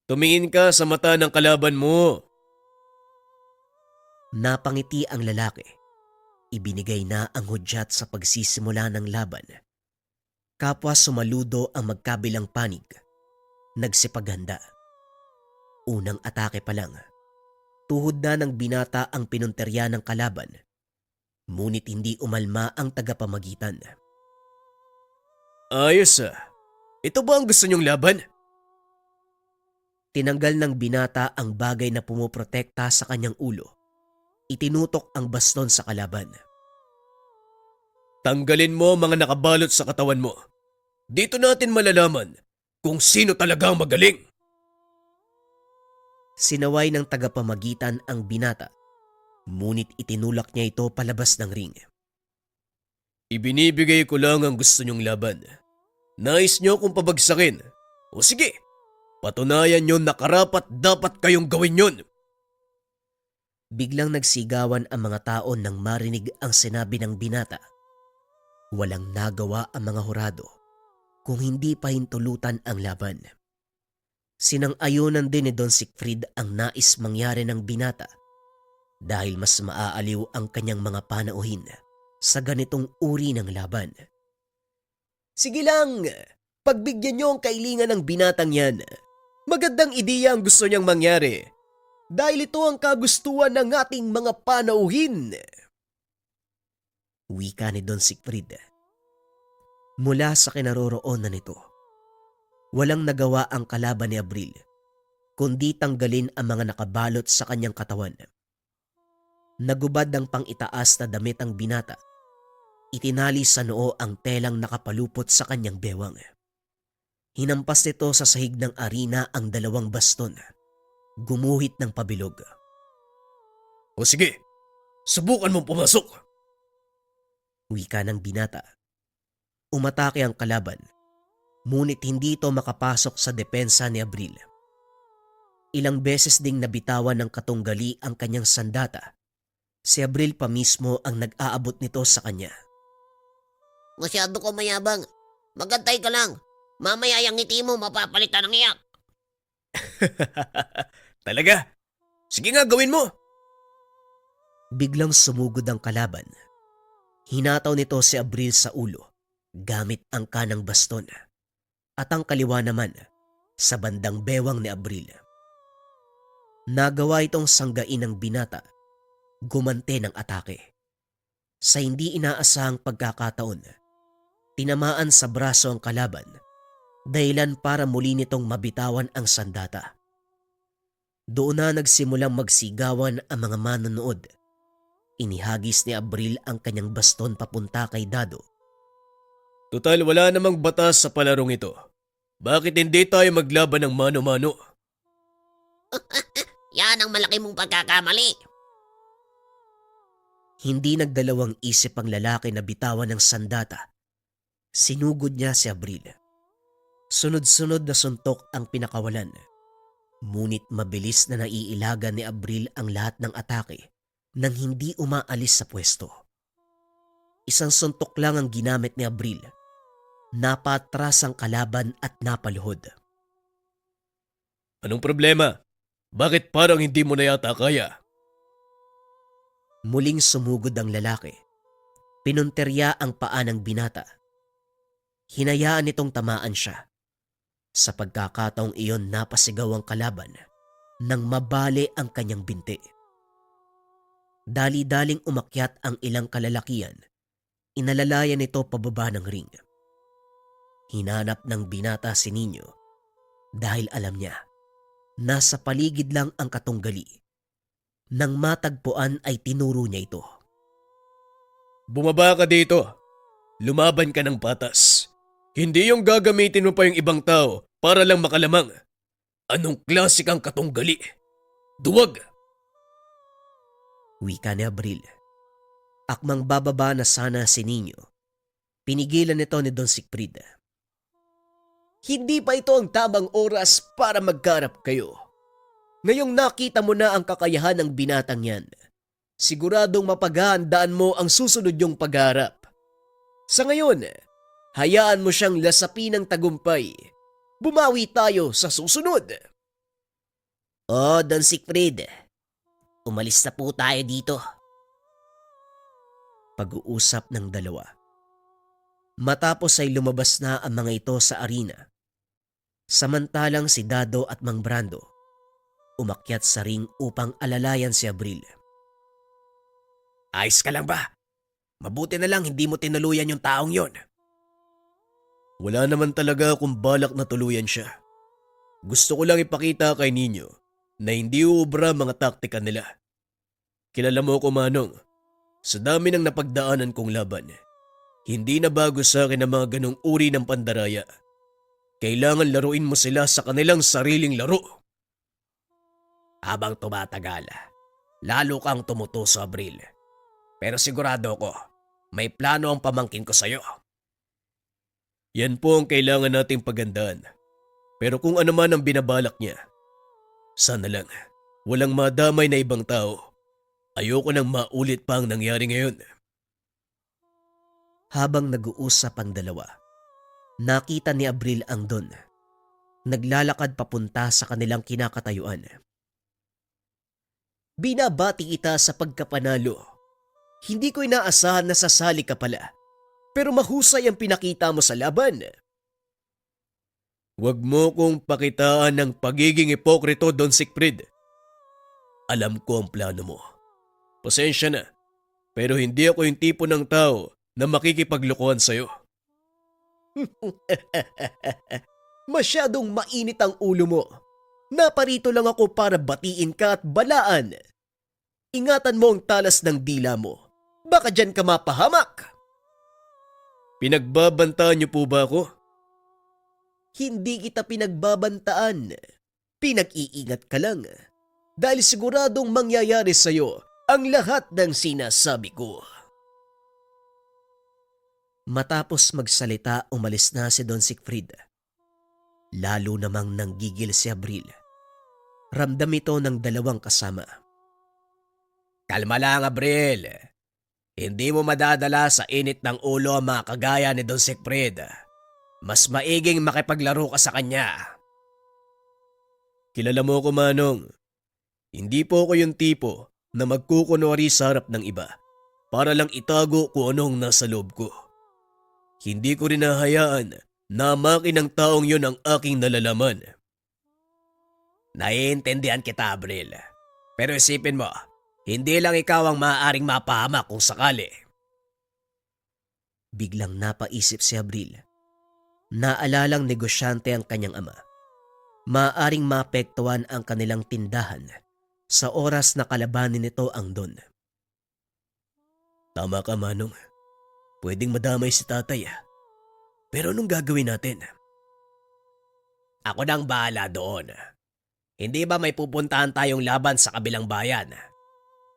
Tumingin ka sa mata ng kalaban mo. Napangiti ang lalaki. Ibinigay na ang hudyat sa pagsisimula ng laban. Kapwa sumaludo ang magkabilang panig. Nagsipaghanda. Unang atake pa lang, tuhod na ng binata ang pinunterya ng kalaban, ngunit hindi umalma ang tagapamagitan. Ayos ah. Ito ba ang gusto niyong laban? Tinanggal ng binata ang bagay na pumoprotekta sa kanyang ulo. Itinutok ang baston sa kalaban. Tanggalin mo ang mga nakabalot sa katawan mo. Dito natin malalaman kung sino talaga ang magaling. Sinaway ng tagapamagitan ang binata, ngunit itinulak niya ito palabas ng ring. Ibinibigay ko lang ang gusto niyong laban. Nais niyo kung pabagsakin. O sige, patunayan niyo na karapat dapat kayong gawin yun. Biglang nagsigawan ang mga tao nang marinig ang sinabi ng binata. Walang nagawa ang mga hurado kung hindi pahintulutan ang laban. Sinang-ayunan din ni Don Siegfried ang nais mangyari ng binata dahil mas maaaliw ang kanyang mga panauhin sa ganitong uri ng laban. Sige lang, pagbigyan niyo ang kailingan ng binatang yan. Magandang ideya ang gusto niyang mangyari dahil ito ang kagustuhan ng ating mga panauhin. Wika ni Don Siegfried. Mula sa kinaroroonan nito, walang nagawa ang kalaban ni Abril, kundi tanggalin ang mga nakabalot sa kanyang katawan. Nagubad ng pang-itaas na damit ang binata. Itinali sa noo ang telang nakapalupot sa kanyang bewang. Hinampas nito sa sahig ng arena ang dalawang baston. Gumuhit ng pabilog. O sige, Subukan mong pumasok. Wika ng binata. Umatake ang kalaban, ngunit hindi ito makapasok sa depensa ni Abril. Ilang beses ding nabitawan ng katunggali ang kanyang sandata. Si Abril pa mismo ang nag-aabot nito sa kanya. Masyado ka mayabang. Magantay ka lang. Mamaya yung ngiti mo mapapalitan ng iyak. Talaga? Sige nga, gawin mo. Biglang sumugod ang kalaban. Hinataw nito si Abril sa ulo gamit ang kanang baston at ang kaliwa naman sa bandang bewang ni Abril. Nagawa itong sanggain ng binata, gumante ng atake. Sa hindi inaasahang pagkakataon, tinamaan sa braso ang kalaban, dahilan para muli nitong mabitawan ang sandata. Doon na nagsimulang magsigawan ang mga manonood. Inihagis ni Abril ang kanyang baston papunta kay Dado. Total, wala namang batas sa palarong ito. Bakit hindi tayo maglaban ng mano-mano? Yan ang malaki mong pagkakamali. Hindi nagdalawang isip ang lalaki na bitawan ng sandata. Sinugod niya si Abril. Sunod-sunod na suntok ang pinakawalan. Ngunit mabilis na naiilagan ni Abril ang lahat ng atake nang hindi umaalis sa pwesto. Isang suntok lang ang ginamit ni Abril. Napatras ang kalaban at napaluhod. Anong problema? Bakit parang hindi mo na yata kaya? Muling sumugod ang lalaki. Pinunterya ang paa ng binata. Hinayaan nitong tamaan siya. Sa pagkakataong iyon, napasigaw ang kalaban nang mabali ang kanyang binti. Dali-daling umakyat ang ilang kalalakian. Inalalayan nito pababa ng ring. Hinanap ng binata si Nino dahil alam niya nasa paligid lang ang katunggali. Nang matagpuan ay tinuro niya ito. Bumaba ka dito. Lumaban ka ng patas. Hindi yung gagamitin mo pa yung ibang tao para lang makalamang. Anong klase kang katunggali? Duwag! Wika ni Abril. Akmang bababa na sana si Nino. Pinigilan nito ni Don Sigfrid. Hindi pa ito ang tamang oras para magkarap kayo. Ngayong nakita mo na ang kakayahan ng binatang yan, siguradong mapaghahandaan mo ang susunod yung pagharap. Sa ngayon, hayaan mo siyang lasapin ng tagumpay. Bumawi tayo sa susunod. Oh, Don Sigfrid. Umalis na po tayo dito. Pag-uusap ng dalawa. Matapos ay lumabas na ang mga ito sa arena. Samantalang si Dado at Mang Brando umakyat sa ring upang alalayan si Abril. Ayos ka lang ba? Mabuti na lang hindi mo tinuluyan yung taong yon. Wala naman talaga akong balak na tuluyan siya. Gusto ko lang ipakita kay Nino na hindi uubra mga taktika nila. Kilala mo ko, Manong. Sa dami ng napagdaanan kong laban, hindi na bago sa akin ang mga ganong uri ng pandaraya. Kailangan laruin mo sila sa kanilang sariling laro. Habang tumatagal, lalo kang tumutuso, Abril. Pero sigurado ko, may plano ang pamangkin ko sa'yo. Yan po ang kailangan nating pagandaan. Pero kung ano man ang binabalak niya, sana lang walang madamay na ibang tao. Ayoko nang maulit pa ang nangyari ngayon. Habang nag-uusap ang dalawa, nakita ni Abril ang Don. Naglalakad papunta sa kanilang kinakatayuan. Binabati kita sa pagkapanalo. Hindi ko inaasahan na sasali ka pala. Pero mahusay ang pinakita mo sa laban. Huwag mo kong pakitaan ng pagiging ipokrito, Don Sigfrid. Alam ko ang plano mo. Pasensya na, pero hindi ako yung tipo ng tao na makikipaglokohan sa'yo. Masyadong mainit ang ulo mo. Naparito lang ako para batiin ka at balaan. Ingatan mo ang talas ng dila mo. Baka dyan ka mapahamak. Pinagbabantaan niyo po ba ako? Hindi kita pinagbabantaan. Pinag-iingat ka lang. Dahil siguradong mangyayari sa'yo ang lahat ng sinasabi ko. Matapos magsalita, umalis na si Don Siegfried. Lalo namang nanggigil si Abril. Ramdam ito ng dalawang kasama. Kalma lang, Abril. Hindi mo madadala sa init ng ulo ang mga kagaya ni Don Siegfried. Mas maiging makipaglaro ka sa kanya. Kilala mo ko, Manong. Hindi po ako yung tipo na magkukunwari sa harap ng iba para lang itago kung anong nasa loob ko. Hindi ko rin hahayaan na makin ng taong yon ang aking nalalaman. Naiintindihan kita, Abril. Pero isipin mo, hindi lang ikaw ang maaaring mapahamak kung sakali. Biglang napaisip si Abril. Naalalang negosyante ang kanyang ama. Maaring maapektuhan ang kanilang tindahan sa oras na kalabanin nito ang Don. Tama ka, Manong. Pwedeng madamay si tatay. Pero anong gagawin natin? Ako nang bahala doon. Hindi ba may pupuntahan tayong laban sa kabilang bayan?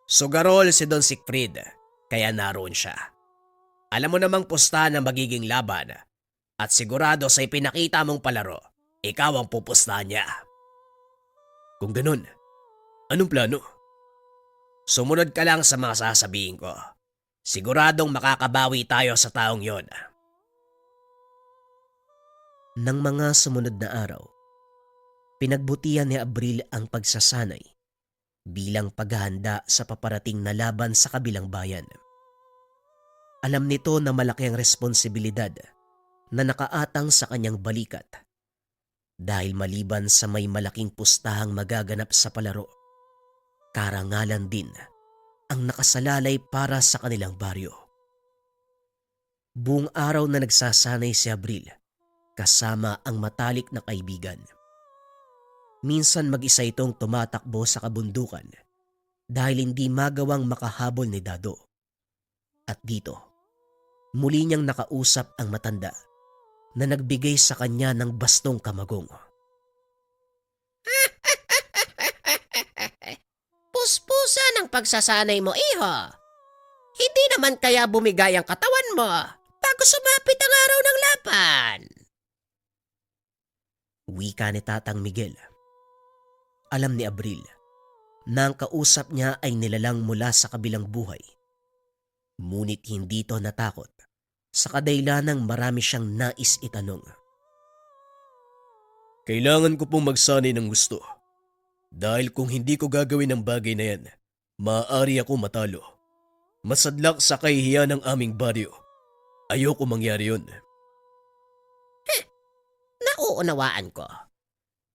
Sugarol si Don Siegfried, kaya naroon siya. Alam mo namang pustahan ang magiging laban at sigurado sa ipinakita mong palaro, ikaw ang pupustahan niya. Kung ganun, anong plano? Sumunod ka lang sa mga sasabihin ko. Siguradong makakabawi tayo sa taong yon. Nang mga sumunod na araw, pinagbutihan ni Abril ang pagsasanay bilang paghahanda sa paparating na laban sa kabilang bayan. Alam nito na malaki ang responsibilidad na nakaatang sa kanyang balikat dahil maliban sa may malaking pustahang magaganap sa palaro, karangalan din ang nakasalalay para sa kanilang baryo. Buong araw na nagsasanay si Abril kasama ang matalik na kaibigan. Minsan mag-isa itong tumatakbo sa kabundukan dahil hindi magawang makahabol ni Dado. At dito, muli niyang nakausap ang matanda na nagbigay sa kanya ng bastong kamagong. Puspusan ang pagsasanay mo, iho. Hindi naman kaya bumigay ang katawan mo bago sumapit ang araw ng laban. Wika ni Tatang Miguel. Alam ni Abril na ang kausap niya ay nilalang mula sa kabilang buhay. Ngunit hindi ito natakot sa kadailanang marami siyang nais itanong. Kailangan ko pong magsanay ng gusto. Dahil kung hindi ko gagawin ang bagay na yan, maaari ako matalo. Masadlak sa kahihiyan ng aming baryo. Ayoko mangyari yun. Nauunawaan ko.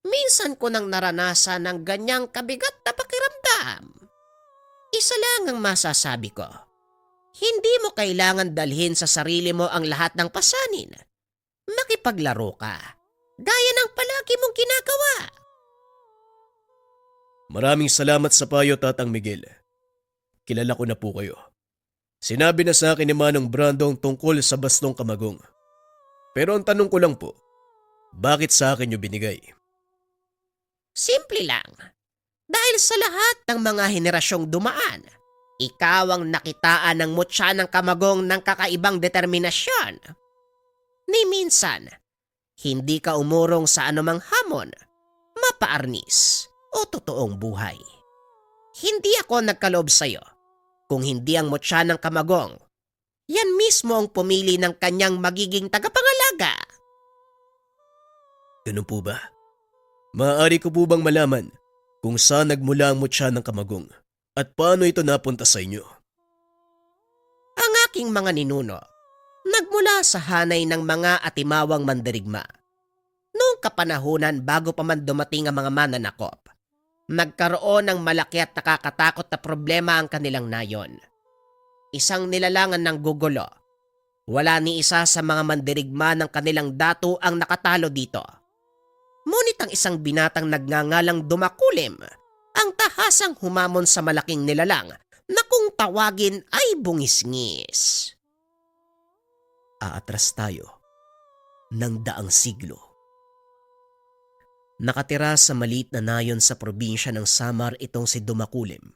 Minsan ko nang naranasan ng ganyang kabigat na pakiramdam. Isa lang ang masasabi ko. Hindi mo kailangan dalhin sa sarili mo ang lahat ng pasanin. Makipaglaro ka, gaya ng palagi mong ginagawa. Maraming salamat sa payo, Tatang Miguel. Kilala ko na po kayo. Sinabi na sa akin ni Manong Brandong tungkol sa bastong kamagong. Pero ang tanong ko lang po, bakit sa akin nyo binigay? Simple lang. Dahil sa lahat ng mga henerasyong dumaan, ikaw ang nakitaan ng mutya ng kamagong ng kakaibang determinasyon. Ni minsan, hindi ka umurong sa anumang hamon, mapaarnis o totoong buhay. Hindi ako nagkaloob sa'yo kung hindi ang mutya ng kamagong. Yan mismo ang pumili ng kanyang magiging tagapangalaga. Ganun po ba? Maaari ko po bang malaman kung saan nagmula ang mutya ng kamagong at paano ito napunta sa inyo? Ang aking mga ninuno, nagmula sa hanay ng mga atimawang mandirigma. Noong kapanahunan bago pa man dumating ang mga mananakop, nagkaroon ng malaki at nakakatakot na problema ang kanilang nayon. Isang nilalangan ng gugulo. Wala ni isa sa mga mandirigma ng kanilang dato ang nakatalo dito. Ngunit ang isang binatang nagngangalang Dumakulim ang tahasang humamon sa malaking nilalang na kung tawagin ay bungisngis. Aatras tayo ng daang siglo. Nakatira sa maliit na nayon sa probinsya ng Samar itong si Dumakulim.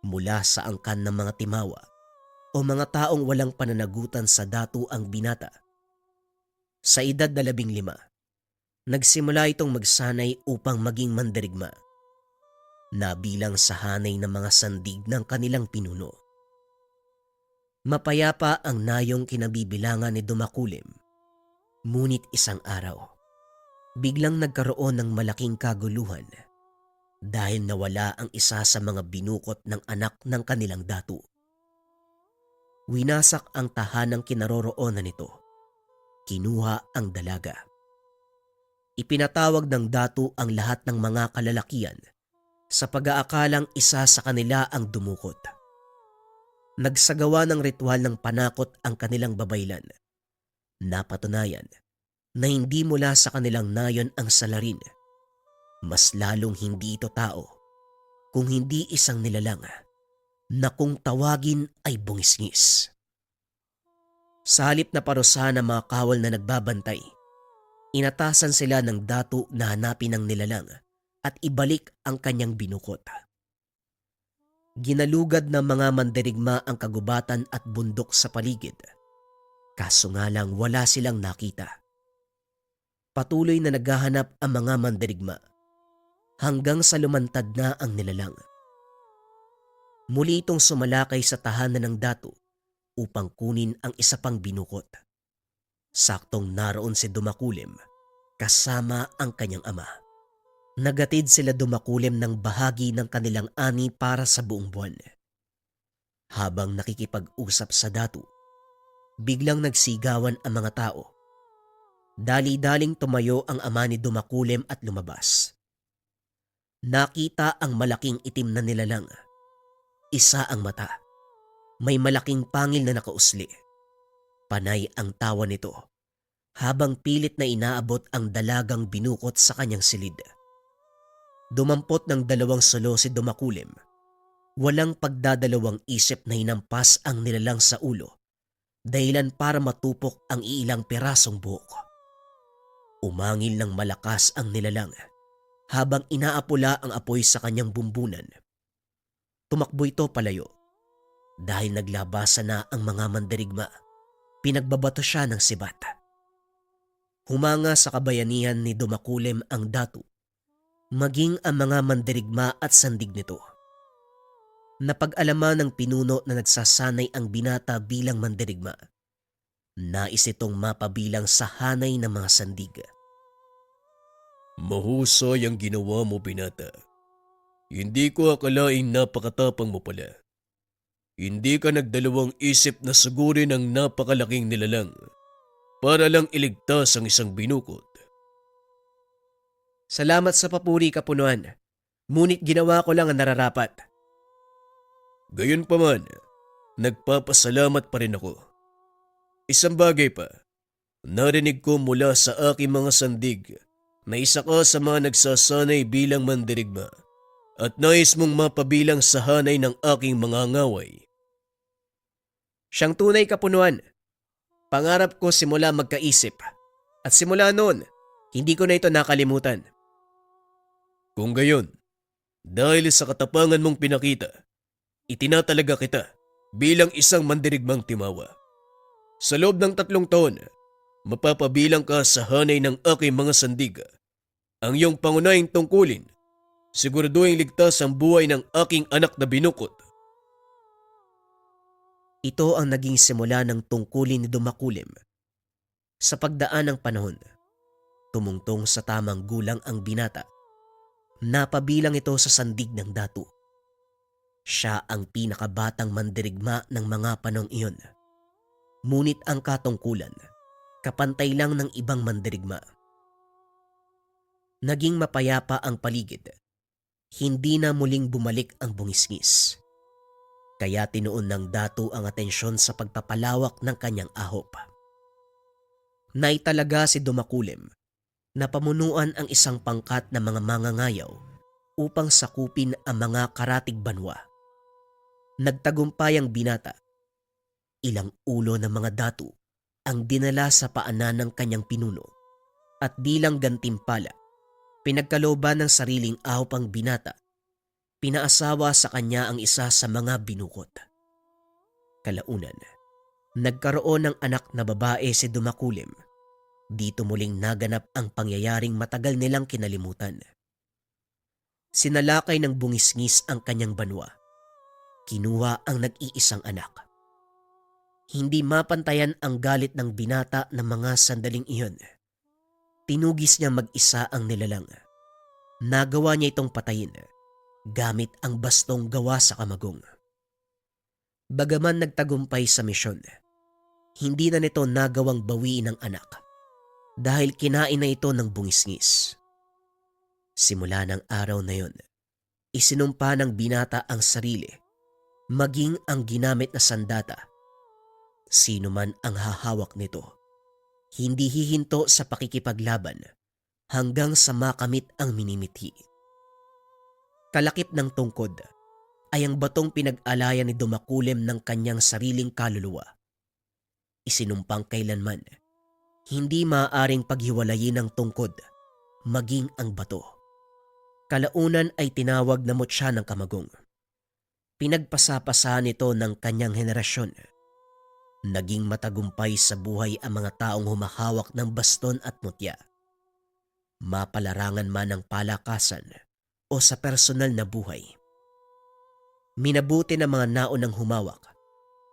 Mula sa angkan ng mga timawa o mga taong walang pananagutan sa datu ang binata. Sa edad na 15, nagsimula itong magsanay upang maging mandirigma. Nabilang sa hanay ng mga sandig ng kanilang pinuno. Mapayapa ang nayong kinabibilangan ni Dumakulim. Ngunit isang araw, biglang nagkaroon ng malaking kaguluhan dahil nawala ang isa sa mga binukot ng anak ng kanilang datu. Winasak ang tahanang kinaroroonan nito. Kinuha ang dalaga. Ipinatawag ng datu ang lahat ng mga kalalakian sa pag-aakalang isa sa kanila ang dumukot. Nagsagawa ng ritual ng panakot ang kanilang babaylan. Napatunayan na hindi mula sa kanilang nayon ang salarin. Mas lalong hindi ito tao, kung hindi isang nilalang na kung tawagin ay bungisngis. Sa halip na parusahan ng mga kawal na nagbabantay, inatasan sila ng datu na hanapin ang nilalang at ibalik ang kanyang binukot. Ginalugad ng mga mandirigma ang kagubatan at bundok sa paligid, kaso nga lang wala silang nakita. Patuloy na naghahanap ang mga mandirigma hanggang sa lumantad na ang nilalang. Muli itong sumalakay sa tahanan ng datu upang kunin ang isa pang binukot. Saktong naroon si Dumakulim kasama ang kanyang ama. Nagatid sila Dumakulim ng bahagi ng kanilang ani para sa buong buwan. Habang nakikipag-usap sa datu, biglang nagsigawan ang mga tao. Dali-daling tumayo ang ama ni Dumakulim at lumabas. Nakita ang malaking itim na nilalang. Isa ang mata. May malaking pangil na nakausli. Panay ang tawa nito habang pilit na inaabot ang dalagang binukot sa kanyang silid. Dumampot ng 2 salo si Dumakulim. Walang pagdadalawang isip na hinampas ang nilalang sa ulo, dahilan para matupok ang iilang pirasong buhok. Umangil ng malakas ang nilalang habang inaapula ang apoy sa kanyang bumbunan. Tumakbo ito palayo. Dahil naglabasan na ang mga mandirigma, pinagbabato siya ng sibat. Humanga sa kabayanihan ni Dumakulim ang datu, maging ang mga mandirigma at sandig nito. Napag-alaman ng pinuno na nagsasanay ang binata bilang mandirigma. Nais itong mapabilang sa hanay ng mga sandig. Mahusay ang ginawa mo, binata. Hindi ko akalaing napakatapang mo pala. Hindi ka nagdalawang isip na sugurin ang napakalaking nilalang para lang iligtas ang isang binukot. Salamat sa papuri, Kapunuan. Ngunit ginawa ko lang ang nararapat. Gayunpaman, nagpapasalamat pa rin ako. Isang bagay pa, narinig ko mula sa aking mga sandig na isa ka sa mga nagsasanay bilang mandirigma at nais mong mapabilang sa hanay ng aking mga ngaway. Siyang tunay, Kapunuan. Pangarap ko simula magkaisip. At simula noon, hindi ko na ito nakalimutan. Kung gayon, dahil sa katapangan mong pinakita, itinatalaga kita bilang isang mandirigmang timawa. Sa loob ng 3 taon, mapapabilang ka sa hanay ng aking mga sandig. Ang iyong pangunahing tungkulin, siguraduhin ligtas ang buhay ng aking anak na binukot. Ito ang naging simula ng tungkulin ni Dumakulim. Sa pagdaan ng panahon, tumungtong sa tamang gulang ang binata. Napabilang ito sa sandig ng datu. Siya ang pinakabatang mandirigma ng mga panahong iyon. Ngunit ang katungkulan, kapantay lang ng ibang mandirigma. Naging mapayapa ang paligid. Hindi na muling bumalik ang bungisngis. Kaya tinuon ng datu ang atensyon sa pagpapalawak ng kanyang ahop. Naitalaga si Dumakulim na pamunuan ang isang pangkat ng mga mangangayaw upang sakupin ang mga karatig banwa. Nagtagumpay ang binata. Ilang ulo ng mga datu ang dinala sa paanan ng kanyang pinuno at bilang gantimpala, pinagkalooban ng sariling ahop ang binata. Pinaasawa sa kanya ang isa sa mga binukod. Kalaunan, nagkaroon ng anak na babae si Dumakulim. Dito muling naganap ang pangyayaring matagal nilang kinalimutan. Sinalakay ng bungisngis ang kanyang banwa. Kinuha ang nag-iisang anak. Hindi mapantayan ang galit ng binata ng mga sandaling iyon. Tinugis niya mag-isa ang nilalang. Nagawa niya itong patayin gamit ang bastong gawa sa kamagong. Bagaman nagtagumpay sa misyon, hindi na nito nagawang bawiin ang anak dahil kinain na ito ng bungisngis. Simula ng araw na yon, isinumpa ng binata ang sarili, maging ang ginamit na sandata. Sino man ang hahawak nito, hindi hihinto sa pakikipaglaban hanggang sa makamit ang minimithi. Kalakip ng tungkod ay ang batong pinag-alayan ni Dumakulim ng kanyang sariling kaluluwa. Isinumpang kailanman, hindi maaaring paghiwalayin ng tungkod, maging ang bato. Kalaunan ay tinawag na mutya ng kamagong. Pinagpasapasa nito ng kanyang henerasyon. Naging matagumpay sa buhay ang mga taong humahawak ng baston at mutya. Mapalarangan man ng palakasan o sa personal na buhay. Minabuti ng mga naunang humawak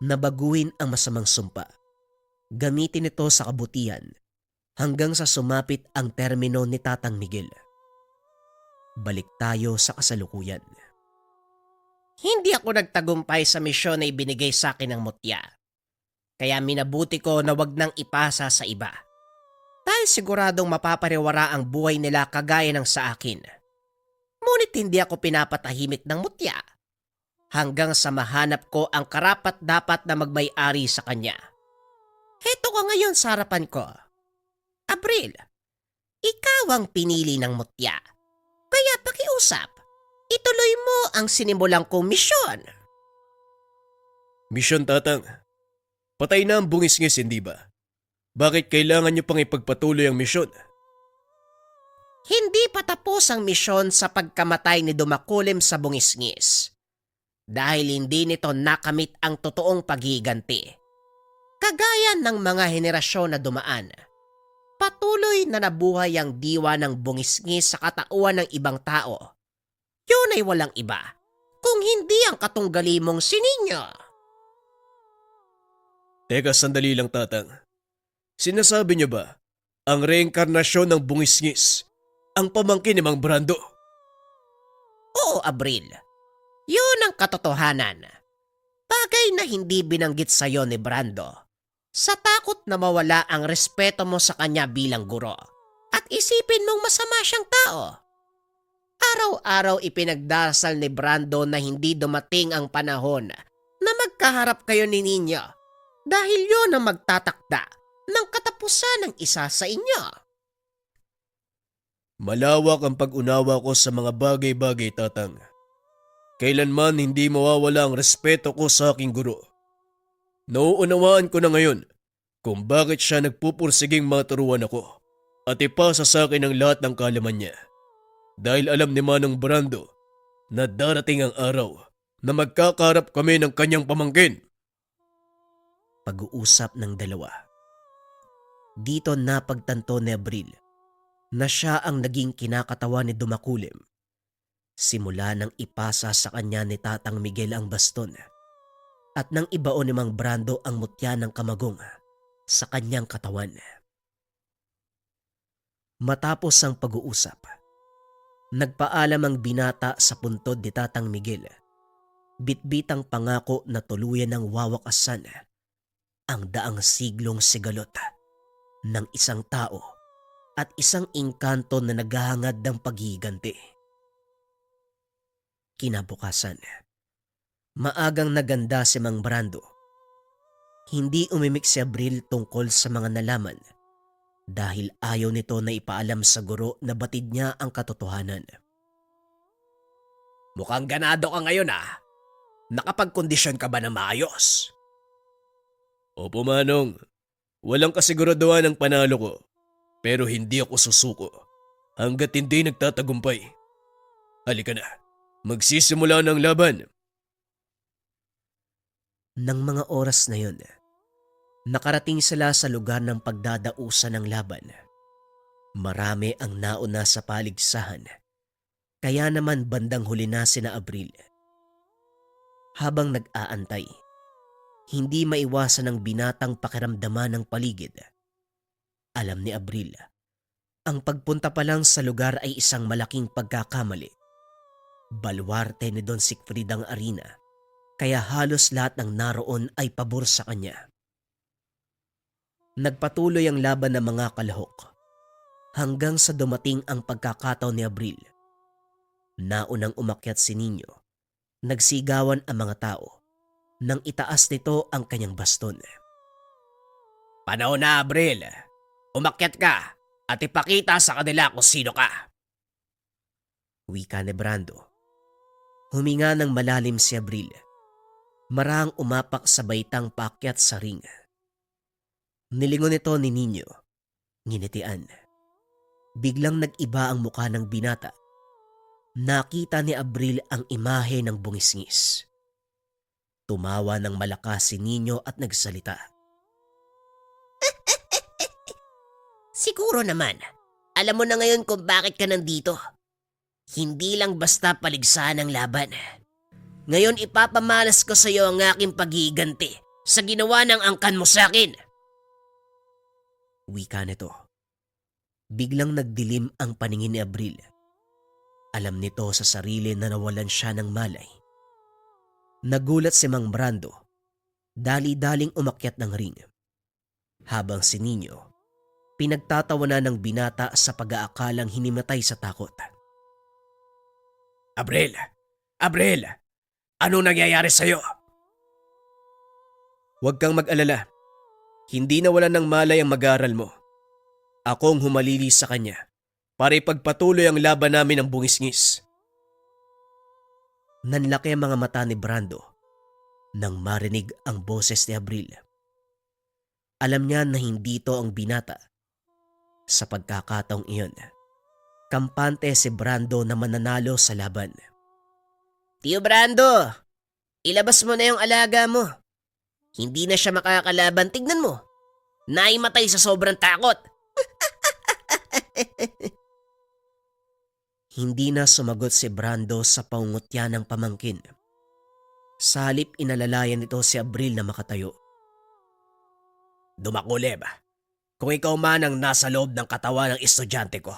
na baguhin ang masamang sumpa. Gamitin ito sa kabutihan hanggang sa sumapit ang termino ni Tatang Miguel. Balik tayo sa kasalukuyan. Hindi ako nagtagumpay sa misyon na ibinigay sa akin ng mutya. Kaya minabuti ko na wag nang ipasa sa iba. Dahil siguradong mapapariwara ang buhay nila kagaya ng sa akin. Ngunit hindi ako pinapatahimik ng mutya hanggang sa mahanap ko ang karapat-dapat na magmay-ari sa kanya. Heto ka ngayon sa harapan ko. Abril, ikaw ang pinili ng mutya. Kaya pakiusap, ituloy mo ang sinimulang kong misyon. Misyon, Tatang. Patay na ang bungisngis, hindi ba? Bakit kailangan niyo pang ipagpatuloy ang misyon? Hindi pa tapos ang misyon sa pagkamatay ni Dumakulim sa bungisngis. Dahil hindi nito nakamit ang totoong paghiganti. Kagaya ng mga henerasyon na dumaan, patuloy na nabuhay ang diwa ng bungisngis sa katauhan ng ibang tao. Yun ay walang iba, kung hindi ang katunggali mong si Ninyo. Teka, sandali lang, Tatang. Sinasabi niyo ba ang reinkarnasyon ng bungisngis ang pamangkin ni Mang Brando? Oo, Abril. Yun ang katotohanan. Bagay na hindi binanggit sa iyo ni Brando. Sa takot na mawala ang respeto mo sa kanya bilang guro at isipin mong masama siyang tao. Araw-araw ipinagdasal ni Brando na hindi dumating ang panahon na magkaharap kayo ni Ninyo dahil yun ang magtatakda ng katapusan ng isa sa inyo. Malawak ang pag-unawa ko sa mga bagay-bagay, Tatang. Kailanman hindi mawawala ang respeto ko sa aking guro. Nauunawaan ko na ngayon kung bakit siya nagpupursiging maturuan ako at ipasa sa akin ang lahat ng kaalaman niya. Dahil alam ni Manong Brando na darating ang araw na magkakarap kami ng kanyang pamangkin. Pag-uusap ng dalawa. Dito napagtanto ni Abril na siya ang naging kinakatawan ni Dumakulim. Simula nang ipasa sa kanya ni Tatang Miguel ang baston at nang ibaon ni Mang Brando ang mutya ng kamagong sa kanyang katawan. Matapos ang pag-uusap, nagpaalam ang binata sa puntod ni Tatang Miguel. Bitbitang pangako na tuluyan ng wawakasan ang daang siglong sigalot ng isang tao at isang engkanto na naghahangad ng paghiganti. Kinabukasan, maagang naganda si Mang Brando. Hindi umimik si Abril tungkol sa mga nalaman dahil ayaw nito na ipaalam sa guro na batid niya ang katotohanan. Mukhang ganado ka ngayon Nakapagkondisyon ka ba na maayos? Opo, Manong. Walang kasiguraduhan ang panalo ko. Pero hindi ako susuko hanggat hindi nagtatagumpay. Halika na. Magsisimula ng laban. Nang mga oras na yun, nakarating sila sa lugar ng pagdadausan ng laban. Marami ang nauna sa paligsahan, kaya naman bandang huli na sina Abril. Habang nag-aantay, hindi maiwasan ng binatang pakiramdaman ng paligid. Alam ni Abril, ang pagpunta pa lang sa lugar ay isang malaking pagkakamali. Baluarte ni Don Siegfried ang arena, kaya halos lahat ng naroon ay pabor sa kanya. Nagpatuloy ang laban ng mga kalahok hanggang sa dumating ang pagkakataon ni Abril. Naunang umakyat si Nino. Nagsigawan ang mga tao nang itaas nito ang kanyang baston. Panahon na, Abril. Umakyat ka at ipakita sa kanila kung sino ka. Wika ni Brando. Huminga ng malalim si Abril. Marahang umapak sa baitang paakyat sa ring. Nilingon ito ni Nino. Nginitian. Biglang nag-iba ang mukha ng binata. Nakita ni Abril ang imahe ng bungisngis. Tumawa ng malakas si Nino at nagsalita. Siguro naman, alam mo na ngayon kung bakit ka nandito. Hindi lang basta paligsahan ang laban. Ngayon ipapamalas ko sa iyo ang aking paghiganti sa ginawa ng angkan mo sa akin. Wika nito. Biglang nagdilim ang paningin ni Abril. Alam nito sa sarili na nawalan siya ng malay. Nagulat si Mang Brando. Dali-daling umakyat ng ring. Habang si Nino, pinagtatawanan ng binata sa pag-aakalang hinimatay sa takot. Abril! Abril! Ano nangyayari sa'yo? Huwag kang mag-alala. Hindi nawalan ng malay ang mag-aaral mo. Ako ang humalili sa kanya para ipagpatuloy ang laban namin ng bungisngis. Nanlaki ang mga mata ni Brando nang marinig ang boses ni Abril. Alam niya na hindi ito ang binata. Sa pagkakataong iyon, kampante si Brando na mananalo sa laban. Tio Brando, ilabas mo na yung alaga mo. Hindi na siya makakalaban, tignan mo. Naimatay sa sobrang takot. Hindi na sumagot si Brando sa pangungutya ng pamangkin. Sa halip inalalayan nito si Abril na makatayo. Dumakuleb. Kung ikaw man ang nasa loob ng katawan ng estudyante ko,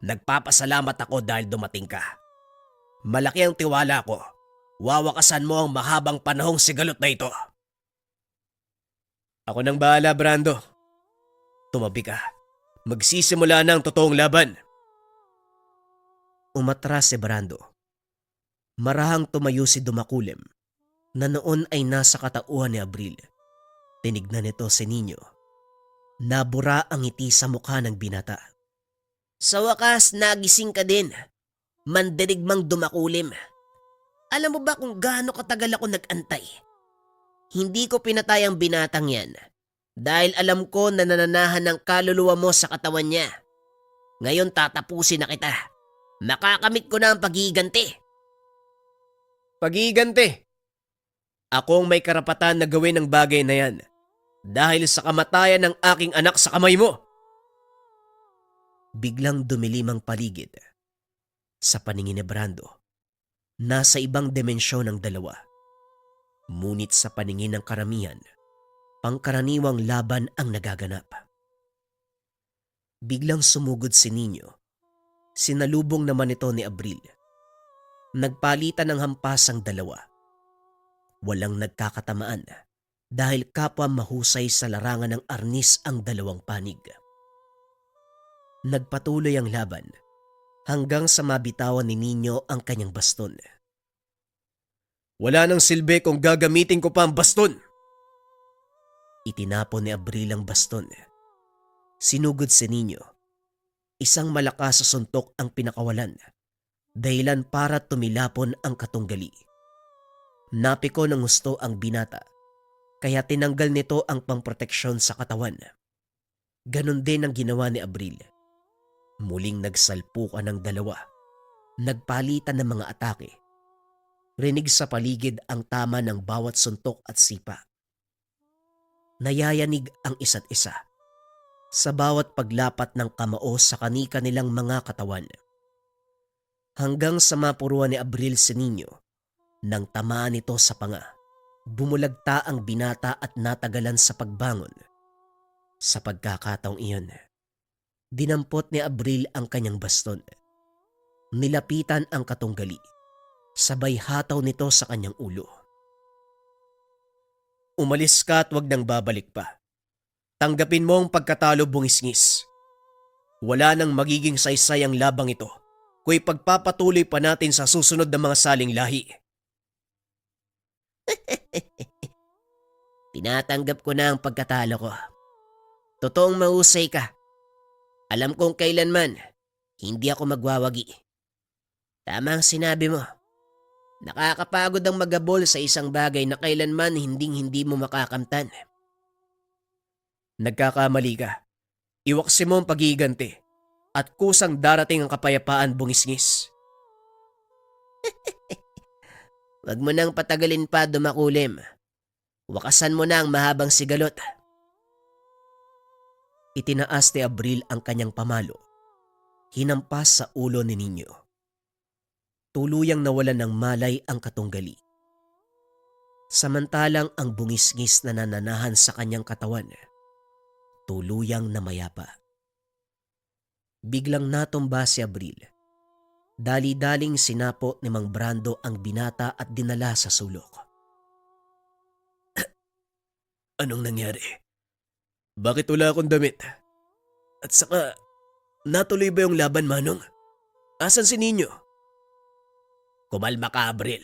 nagpapasalamat ako dahil dumating ka. Malaki ang tiwala ko. Wawakasan mo ang mahabang panahong sigalot na ito. Ako nang bahala, Brando. Tumabi ka. Magsisimula na ang totoong laban. Umatras si Brando. Marahang tumayo si Dumakulem na noon ay nasa katauhan ni Abril. Tinignan nito si Nino. Nabura ang ngiti sa mukha ng binata. Sa wakas, nagising ka din. Mandirigmang Dumakulim. Alam mo ba kung gaano katagal ako nag-antay? Hindi ko pinatay ang binatang yan dahil alam ko na nananahan ng kaluluwa mo sa katawan niya. Ngayon tatapusin na kita. Makakamit ko na ang paghiganti. Pag-iigante. Ako ang may karapatan na gawin ang bagay na yan dahil sa kamatayan ng aking anak sa kamay mo. Biglang dumilim ang paligid. Sa paningin ni Brando, nasa ibang dimensyon ang dalawa. Ngunit sa paningin ng karamihan, pangkaraniwang laban ang nagaganap. Biglang sumugod si Nino. Sinalubong naman ito ni Abril. Nagpalitan ng hampas ang dalawa. Walang nagkakatamaan dahil kapwa mahusay sa larangan ng arnis ang dalawang panig. Nagpatuloy ang laban hanggang sa mabitawan ni Nino ang kanyang baston. Wala nang silbi kung gagamitin ko pa ang baston. Itinapon ni Abril ang baston. Sinugod si Nino. Isang malakas sa suntok ang pinakawalan, dahilan para tumilapon ang katunggali. Napiko ng gusto ang binata, kaya tinanggal nito ang pangproteksyon sa katawan. Ganon din ang ginawa ni Abril. Muling nagsalpukan ang dalawa. Nagpalitan ng mga atake. Rinig sa paligid ang tama ng bawat suntok at sipa. Nayayanig ang isa't isa sa bawat paglapat ng kamao sa kani-kanilang mga katawan. Hanggang sa mapuruan ni Abril Seniño nang tamaan nito sa panga. Bumulagta ang binata at natagalan sa pagbangon. Sa pagkakataong iyon, dinampot ni Abril ang kanyang baston. Nilapitan ang katunggali. Sabay hataw nito sa kanyang ulo. Umalis ka at wag nang babalik pa. Tanggapin mo ang pagkatalo, bungisngis. Wala nang magiging saysay ang labang ito kung ipagpapatuloy pa natin sa susunod na mga saling lahi. Tinatanggap ko na ang pagkatalo ko. Totoong mahusay ka. Alam kong kailanman, hindi ako magwawagi. Tama ang sinabi mo. Nakakapagod ang magabol sa isang bagay na kailanman hindi mo makakamtan. Nagkakamali ka. Iwaksi mo ang pag-iiganti at kusang darating ang kapayapaan, bungisngis. Wag mo nang patagalin pa, Dumakulim. Wakasan mo na ang mahabang sigalot. Itinaas ni Abril ang kanyang pamalo. Hinampas sa ulo ni Nino. Tuluyang nawalan ng malay ang katunggali. Samantalang ang bungisngis na nananahan sa kanyang katawan, tuluyang namayapa. Biglang natumba si Abril. Dali-daling sinapo ni Mang Brando ang binata at dinala sa sulok. Anong nangyari? Bakit wala akong damit? At saka, natuloy ba yung laban, Manong? Asan si Nino? Kumalma ka, Abril.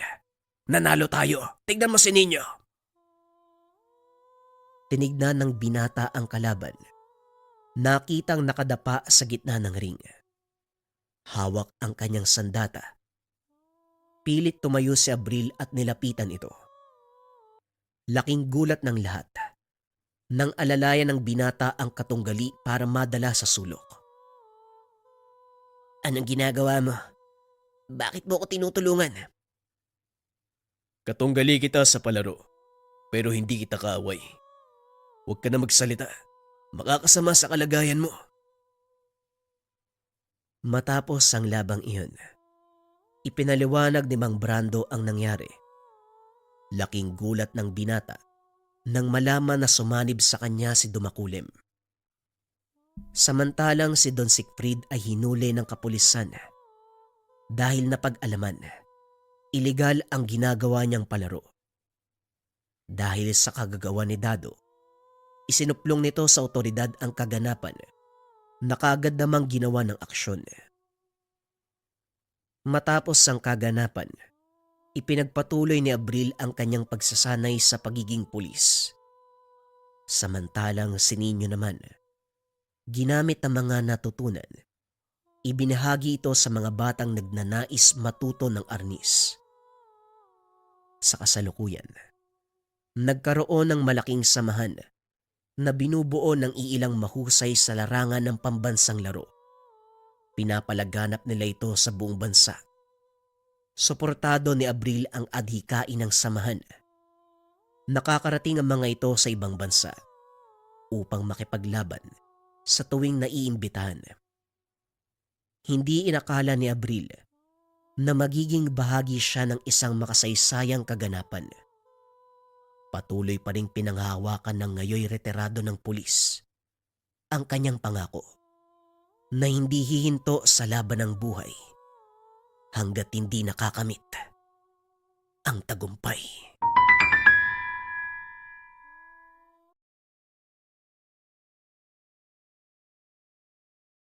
Nanalo tayo. Tignan mo si Nino. Tinignan ng binata ang kalaban. Nakitang nakadapa sa gitna ng ring. Hawak ang kanyang sandata. Pilit tumayo si Abril at nilapitan ito. Laking gulat ng lahat. Nang alalayan ng binata ang katunggali para madala sa sulok. Anong ginagawa mo? Bakit mo ko tinutulungan? Katunggali kita sa palaro, pero hindi kita kaaway. Huwag ka na magsalita. Makakasama sa kalagayan mo. Matapos ang labang iyon, ipinaliwanag ni Mang Brando ang nangyari. Laking gulat ng binata nang malaman na sumanib sa kanya si Dumakulim. Samantalang si Don Siegfried ay hinuli ng kapulisan dahil napag-alaman, iligal ang ginagawa niyang palaro. Dahil sa kagagawa ni Dado, isinuplong nito sa otoridad ang kaganapan na kaagad namang ginawa ng aksyon. Matapos ang kaganapan, ipinagpatuloy ni Abril ang kanyang pagsasanay sa pagiging pulis. Samantalang si Nino naman, ginamit ang mga natutunan, ibinahagi ito sa mga batang nagnanais matuto ng arnis. Sa kasalukuyan, nagkaroon ng malaking samahan na binubuo ng iilang mahusay sa larangan ng pambansang laro. Pinapalaganap nila ito sa buong bansa. Suportado ni Abril ang adhikain ng samahan. Nakakarating ang mga ito sa ibang bansa upang makipaglaban sa tuwing naiimbitahan. Hindi inakala ni Abril na magiging bahagi siya ng isang makasaysayang kaganapan. Patuloy pa ring pinanghahawakan ng ngayoy retirado ng pulis ang kanyang pangako na hindi hihinto sa laban ng buhay hanggat hindi nakakamit ang tagumpay.